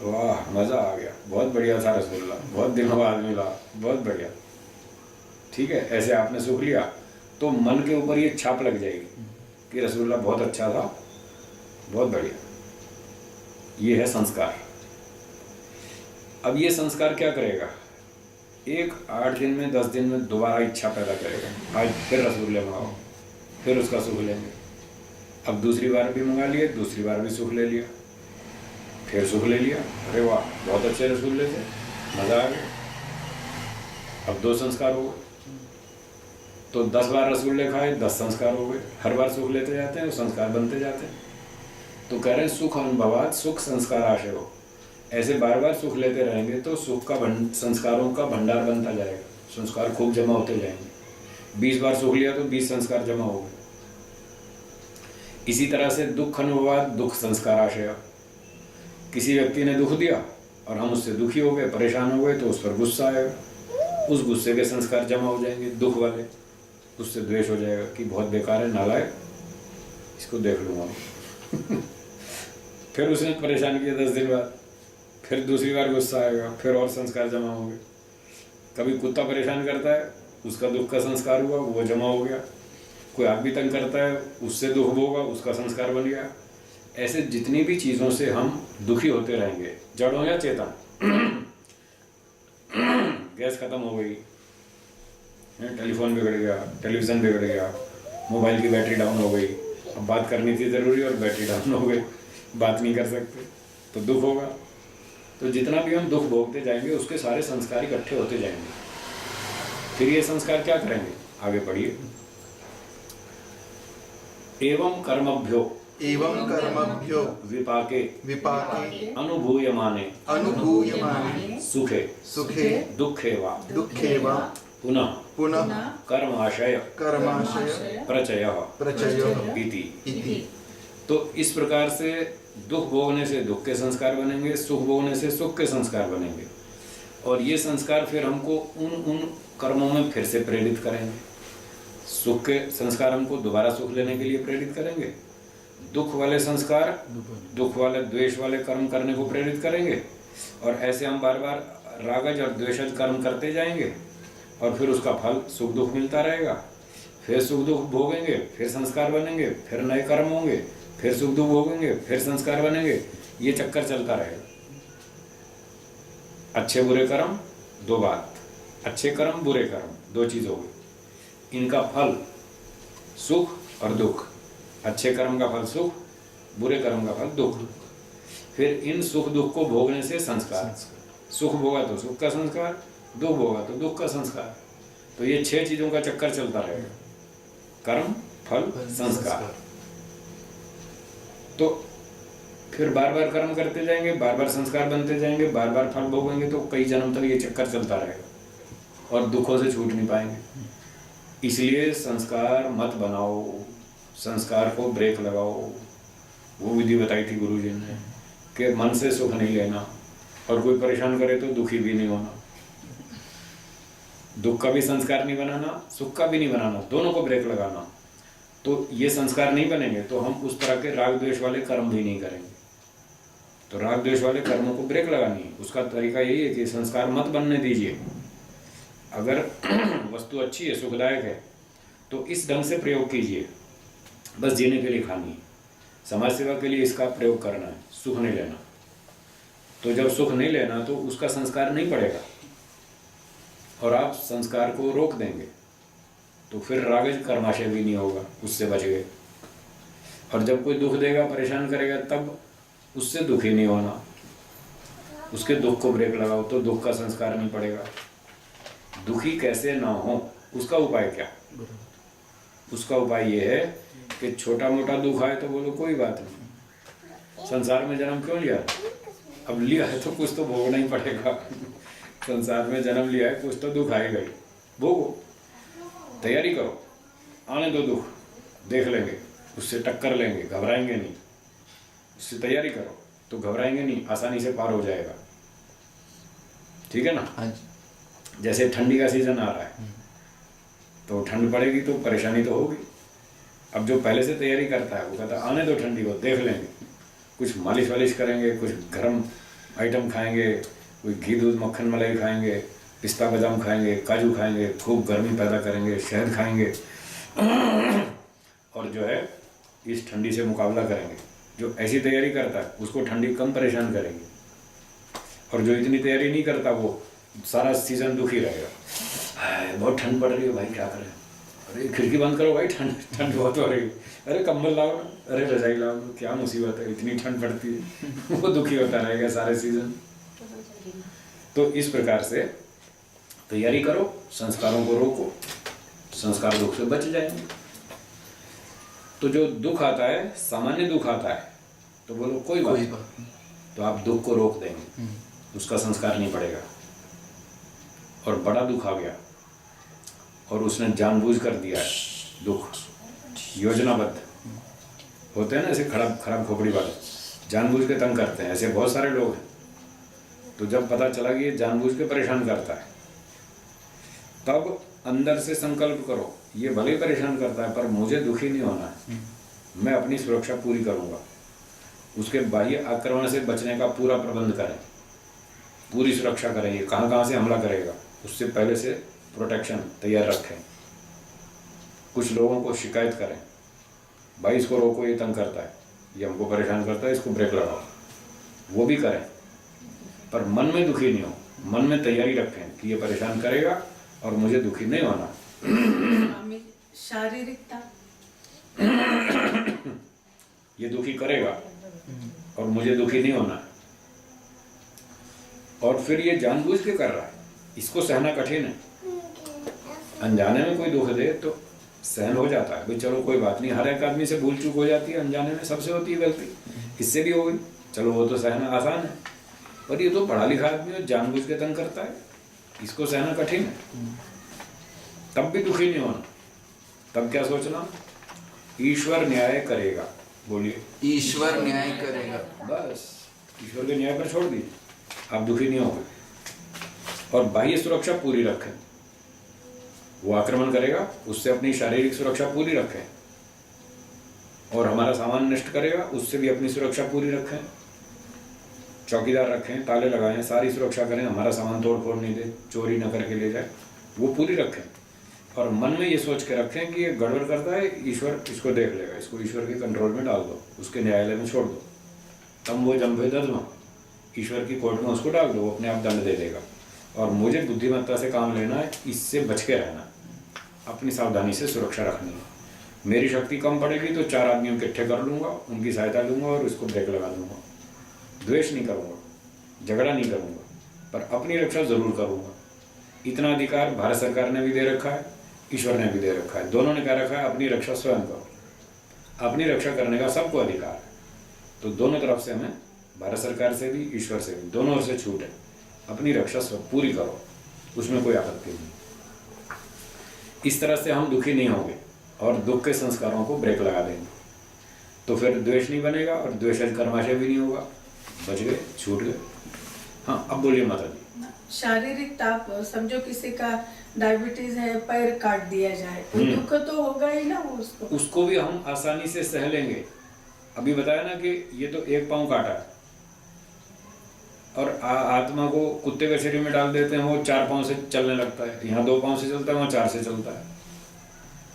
वाह मज़ा आ गया, बहुत बढ़िया था रसगुल्ला, बहुत दिनों बाद मिला, बहुत बढ़िया, ठीक है। ऐसे आपने सुख लिया तो मन के ऊपर ये छाप लग जाएगी कि रसगुल्ला बहुत अच्छा था, बहुत बढ़िया। ये है संस्कार। अब ये संस्कार क्या करेगा, एक 8 दिन में 10 दिन में दोबारा इच्छा पैदा करेगा, आज फिर रसगुल्ले मंगाओ, फिर उसका सुख लेंगे। अब दूसरी बार भी मंगा लिए, दूसरी बार भी सुख ले लिया, फिर सुख ले लिया, अरे वाह बहुत अच्छे रसगुल्ले थे, मज़ा आ गया। अब 2 संस्कार हो गए। तो 10 बार रसगुल्ले खाए, 10 संस्कार हो गए। हर बार सुख लेते जाते हैं, संस्कार बनते जाते हैं। तो कह रहे हैं सुख अनुभवात सुख संस्कार आशय हो। ऐसे बार बार सुख लेते रहेंगे तो सुख का संस्कारों का भंडार बनता जाएगा, संस्कार खूब जमा होते जाएंगे। 20 बार सुख लिया तो 20 संस्कार जमा हो गए। इसी तरह से दुख अनुभवात दुख संस्कार आशय, किसी व्यक्ति ने दुख दिया और हम उससे दुखी हो गए, परेशान हो गए, तो उस पर गुस्सा आएगा, उस गुस्से के संस्कार जमा हो जाएंगे दुख वाले। उससे द्वेष हो जाएगा कि बहुत बेकार है, नालायक, इसको देख लूँगा। फिर उसने परेशान किया 10 दिन बाद, फिर दूसरी बार गुस्सा आएगा, फिर और संस्कार जमा होंगे। कभी कुत्ता परेशान करता है, उसका दुख का संस्कार हुआ, वो जमा हो गया। कोई आदमी तंग करता है, उससे दुख होगा, उसका संस्कार बन गया। ऐसे जितनी भी चीज़ों से हम दुखी होते रहेंगे, जड़ हो या चेतन। गैस खत्म हो गई, टेलीफोन बिगड़ गया, टेलीविज़न बिगड़ गया, मोबाइल की बैटरी डाउन हो गई, अब बात करनी थी ज़रूरी और बैटरी डाउन हो गई, बात नहीं कर सकते, तो दुख होगा। तो जितना भी हम दुख भोगते जाएंगे उसके सारे संस्कार इकट्ठे होते जाएंगे। फिर ये संस्कार क्या करेंगे, आगे पढ़िए। एवं कर्मभ्यो, एवं कर्मभ्यो विपाके विपाके अनुभूयमाने अनुभूयमाने सुखे सुखे दुःखे वा दुःखे वा पुनः पुनः कर्माशय कर्माशय प्रचयः प्रचयो इति। इति। तो इस प्रकार से दुख भोगने से दुख के संस्कार बनेंगे, सुख भोगने से सुख के संस्कार बनेंगे, और ये संस्कार फिर हमको उन कर्मों में फिर से प्रेरित करेंगे। सुख के संस्कार हमको दोबारा सुख लेने के लिए प्रेरित करेंगे, दुख वाले संस्कार दुख वाले द्वेष वाले कर्म करने को प्रेरित करेंगे, और ऐसे हम बार बार रागज और द्वेषज कर्म करते जाएंगे, और फिर उसका फल सुख दुख मिलता रहेगा। फिर सुख दुख भोगेंगे, फिर संस्कार बनेंगे, फिर नए कर्म होंगे, फिर सुख दुख भोगेंगे, फिर संस्कार बनेंगे। ये चक्कर चलता रहेगा। अच्छे बुरे कर्म दो बात, अच्छे कर्म बुरे कर्म दो चीज हो गई। इनका फल सुख और दुख, अच्छे कर्म का फल सुख, बुरे कर्म का फल दुख। फिर इन सुख दुख को भोगने से संस्कार, सुख भोगा तो सुख का संस्कार, दुख भोगा तो दुख का संस्कार। तो ये 6 चीजों का चक्कर चलता रहेगा, कर्म फल संस्कार। तो फिर बार बार कर्म करते जाएंगे, बार बार संस्कार बनते जाएंगे, बार बार फल भोगेंगे, तो कई जन्म तक ये चक्कर चलता रहेगा और दुखों से छूट नहीं पाएंगे। इसलिए संस्कार मत बनाओ, संस्कार को ब्रेक लगाओ। वो विधि बताई थी गुरुजी ने कि मन से सुख नहीं लेना, और कोई परेशान करे तो दुखी भी नहीं होना। दुख का भी संस्कार नहीं बनाना, सुख का भी नहीं बनाना, दोनों को ब्रेक लगाना। तो ये संस्कार नहीं बनेंगे तो हम उस तरह के राग द्वेष वाले कर्म भी नहीं करेंगे। तो राग द्वेष वाले कर्मों को ब्रेक लगानी है। उसका तरीका यही है कि संस्कार मत बनने दीजिए। अगर वस्तु अच्छी है, सुखदायक है, तो इस ढंग से प्रयोग कीजिए। बस जीने के लिए खानी है, समाज सेवा के लिए इसका प्रयोग करना है, सुख नहीं लेना। तो जब सुख नहीं लेना तो उसका संस्कार नहीं पड़ेगा, और आप संस्कार को रोक देंगे तो फिर रागज कर्माशय भी नहीं होगा, उससे बच गए। और जब कोई दुख देगा, परेशान करेगा, तब उससे दुखी नहीं होना, उसके दुख को ब्रेक लगाओ तो दुख का संस्कार नहीं पड़ेगा। दुखी कैसे ना हो, उसका उपाय क्या? उसका उपाय ये है कि छोटा मोटा दुख आए तो बोलो कोई बात नहीं, संसार में जन्म क्यों लिया? अब लिया है तो कुछ तो भोगना ही पड़ेगा। संसार में जन्म लिया है, कुछ तो दुख आएगा ही, भोगो, तैयारी करो, आने दो दुख, देख लेंगे, उससे टक्कर लेंगे, घबराएंगे नहीं। उससे तैयारी करो तो घबराएंगे नहीं, आसानी से पार हो जाएगा। ठीक है ना? हाँ जी। जैसे ठंडी का सीजन आ रहा है तो ठंड पड़ेगी तो परेशानी तो होगी। अब जो पहले से तैयारी करता है वो कहता है आने दो ठंडी को, देख लेंगे, कुछ मालिश वालिश करेंगे, कुछ गर्म आइटम खाएंगे, कोई घी दूध मक्खन मलाई खाएंगे, पिस्ता बादाम खाएंगे, काजू खाएंगे, खूब गर्मी पैदा करेंगे, शहद खाएंगे, और जो है इस ठंडी से मुकाबला करेंगे। जो ऐसी तैयारी करता है उसको ठंडी कम परेशान करेगी, और जो इतनी तैयारी नहीं करता वो सारा सीजन दुखी रहेगा। बहुत ठंड पड़ रही है भाई, क्या करें? अरे खिड़की बंद करो भाई, ठंड ठंड बहुत हो रही है। अरे कंबल लाओ ना, अरे रजाई लाओ, क्या मुसीबत है, इतनी ठंड पड़ती है। वो दुखी होता रहेगा सारे सीजन। तो इस प्रकार से तैयारी करो, संस्कारों को रोको, संस्कार दुख से बच जाएंगे। तो जो दुख आता है, सामान्य दुख आता है, तो बोलो कोई बात नहीं, तो आप दुख को रोक देंगे, उसका संस्कार नहीं पड़ेगा। और बड़ा दुख आ गया और उसने जानबूझ कर दिया है दुख, योजनाबद्ध होते हैं ना, ऐसे खराब खोपड़ी वाले जानबूझ के तंग करते हैं, ऐसे बहुत सारे लोग हैं। तो जब पता चला कि ये जानबूझ के परेशान करता है, तब अंदर से संकल्प करो, ये भले ही परेशान करता है पर मुझे दुखी नहीं होना है, मैं अपनी सुरक्षा पूरी करूंगा। उसके बाह्य आक्रमण से बचने का पूरा प्रबंध करें, पूरी सुरक्षा करें। ये कहाँ से हमला करेगा, उससे पहले से प्रोटेक्शन तैयार रखें। कुछ लोगों को शिकायत करें, भाई इसको रोको, ये तंग करता है, ये हमको परेशान करता है, इसको ब्रेक लगाओ, वो भी करें, पर मन में दुखी नहीं हो, मन में तैयारी रखें कि ये परेशान करेगा और मुझे दुखी नहीं होना। शारीरिकता ये दुखी करेगा और मुझे दुखी नहीं होना है, और फिर ये जानबूझ के कर रहा है, इसको सहना कठिन है। अनजाने में कोई दुख दे तो सहन हो जाता है भाई, चलो कोई बात नहीं, हर एक आदमी से भूल चूक हो जाती है, अनजाने में सबसे होती है गलती, इससे भी हो गई, चलो वो तो सहना आसान है। पर ये तो पढ़ा लिखा आदमी है, जानबूझ के तंग करता है, इसको सहना कठिन है। तब भी दुखी नहीं होना, तब क्या सोचना, ईश्वर न्याय करेगा। बोलिए, ईश्वर न्याय करेगा। बस ईश्वर के न्याय पर छोड़ दीजिए, आप दुखी नहीं होंगे। और बाह्य सुरक्षा पूरी रखें, वो आक्रमण करेगा उससे अपनी शारीरिक सुरक्षा पूरी रखें, और हमारा सामान नष्ट करेगा उससे भी अपनी सुरक्षा पूरी रखें। चौकीदार रखें, ताले लगाएं, सारी सुरक्षा करें, हमारा सामान तोड़ फोड़ नहीं दे, चोरी न करके ले जाए, वो पूरी रखें। और मन में ये सोच के रखें कि ये गड़बड़ करता है, ईश्वर इसको देख लेगा, इसको ईश्वर के कंट्रोल में डाल दो, उसके न्यायालय में छोड़ दो, तम वो जम्भे दर्द, ईश्वर की कोर्ट में उसको डाल दो, वो अपने आप दंड दे देगा। और मुझे बुद्धिमत्ता से काम लेना है, इससे बच के रहना है, अपनी सावधानी से सुरक्षा रखनी है। मेरी शक्ति कम पड़ेगी तो 4 आदमियों के इकट्ठे कर लूँगा, उनकी सहायता लूँगा और उसको ब्रेक लगा दूँगा। द्वेष नहीं करूँगा, झगड़ा नहीं करूँगा, पर अपनी रक्षा ज़रूर करूँगा। इतना अधिकार भारत सरकार ने भी दे रखा है, ईश्वर ने भी दे रखा है, दोनों ने कह रखा है अपनी रक्षा स्वयं करो। अपनी रक्षा करने का सबको अधिकार है, तो दोनों तरफ से हमें, भारत सरकार से भी ईश्वर से भी, दोनों ओर से छूट है, अपनी रक्षा पूरी करो, उसमें कोई आपत्ति नहीं। इस तरह से हम दुखी नहीं होंगे और दुख के संस्कारों को ब्रेक लगा देंगे, तो फिर द्वेष नहीं बनेगा और द्वेष कर्माशय भी नहीं होगा, बच गए, छूट गए। हाँ, अब बोलिए माता जी। शारीरिक ताप, समझो किसी का डायबिटीज है, पैर काट दिया जाए, तो दुख तो होगा ही ना वो उसको भी हम आसानी से सह लेंगे। अभी बताया ना कि ये तो एक पाँव काटा है, और आत्मा को कुत्ते के शरीर में डाल देते हैं, वो 4 पाँव से चलने लगता है, यहाँ 2 पाँव से चलता है, वहाँ 4 से चलता है।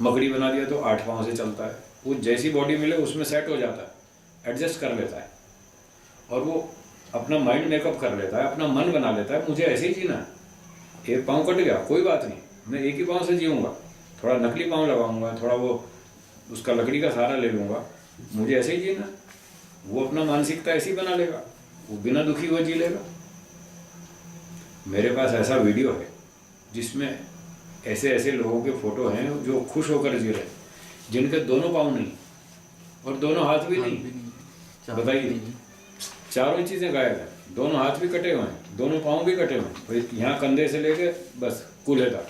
मकड़ी बना दिया तो 8 पाँव से चलता है, वो जैसी बॉडी मिले उसमें सेट हो जाता है, एडजस्ट कर लेता है, और वो अपना माइंड मेकअप कर लेता है, अपना मन बना लेता है, मुझे ऐसे ही जीना है। एक पाँव कट गया कोई बात नहीं, मैं एक ही पाँव से जीऊँगा, थोड़ा नकली पाँव लगाऊंगा, थोड़ा वो उसका लकड़ी का सहारा ले लूँगा, मुझे ऐसे ही जीना। वो अपना मानसिकता ऐसी बना लेगा, वो बिना दुखी हुए जी लेगा। मेरे पास ऐसा वीडियो है जिसमें ऐसे ऐसे लोगों के फोटो हैं जो खुश होकर जी रहे, जिनके दोनों पाँव नहीं और दोनों हाथ भी नहीं। बताइए, चारों चीज़ें गायब हैं, दोनों हाथ भी कटे हुए हैं, दोनों पाँव भी कटे हुए हैं, यहाँ कंधे से लेके बस कूल्हे तक,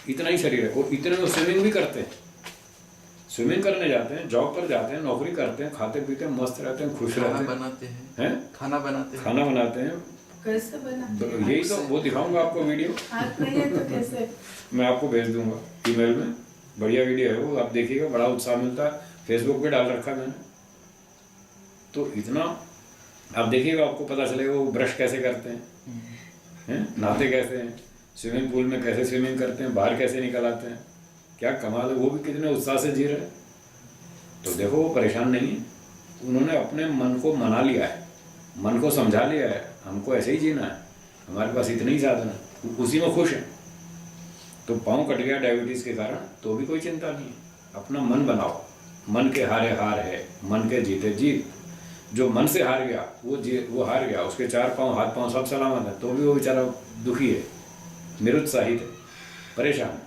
इतना ही शरीर है। और इतने में स्विमिंग भी करते हैं, स्विमिंग करने जाते हैं, जॉब पर जाते हैं, नौकरी करते हैं, खाते पीते हैं, मस्त रहते हैं, खुश रहते हैं, खाना बनाते हैं। कैसे बना, यही तो वो दिखाऊंगा आपको वीडियो, हाथ नहीं है तो कैसे? मैं आपको भेज दूंगा ईमेल में, बढ़िया वीडियो है वो, आप देखिएगा, बड़ा उत्साह मिलता है। फेसबुक पे डाल रखा मैंने, तो इतना आप देखिएगा, आपको पता चलेगा वो ब्रश कैसे करते हैं, नहाते कैसे हैं, स्विमिंग पूल में कैसे स्विमिंग करते हैं, बाहर कैसे निकल आते हैं, क्या कमाल है, वो भी कितने उत्साह से जी रहे हैं। तो देखो वो परेशान नहीं है, उन्होंने अपने मन को मना लिया है, मन को समझा लिया है, हमको ऐसे ही जीना है, हमारे पास इतने ही साधन है, उसी में खुश है। तो पाँव कट गया डायबिटीज़ के कारण तो भी कोई चिंता नहीं है, अपना मन बनाओ, मन के हारे हार है, मन के जीते जीत। जो मन से हार गया वो हार गया, उसके 4 पाँव हाथ पाँव सब सलामत है, तो भी वो बेचारा दुखी है, निरुत्साहित है, परेशान है,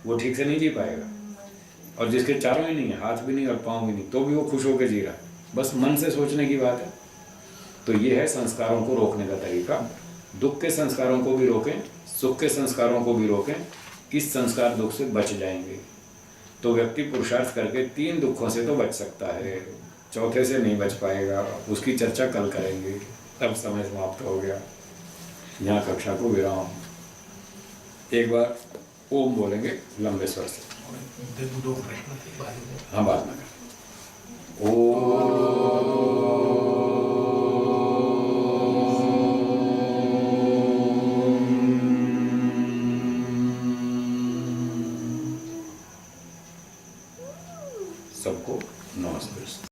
वो ठीक से नहीं जी पाएगा। और जिसके चारों ही नहीं है, हाथ भी नहीं और पाँव भी नहीं, तो भी वो खुश होकर जी रहा है, बस मन से सोचने की बात है। तो ये है संस्कारों को रोकने का तरीका, दुख के संस्कारों को भी रोकें, सुख के संस्कारों को भी रोकें, इस संस्कार दुख से बच जाएंगे। तो व्यक्ति पुरुषार्थ करके 3 दुखों से तो बच सकता है, चौथे से नहीं बच पाएगा, उसकी चर्चा कल करेंगे। अब समय समाप्त हो गया, यहाँ कक्षा को विराम। एक बार ओम बोलेंगे लंबे स्वर से, हाँ बाद में सबको नमस्ते।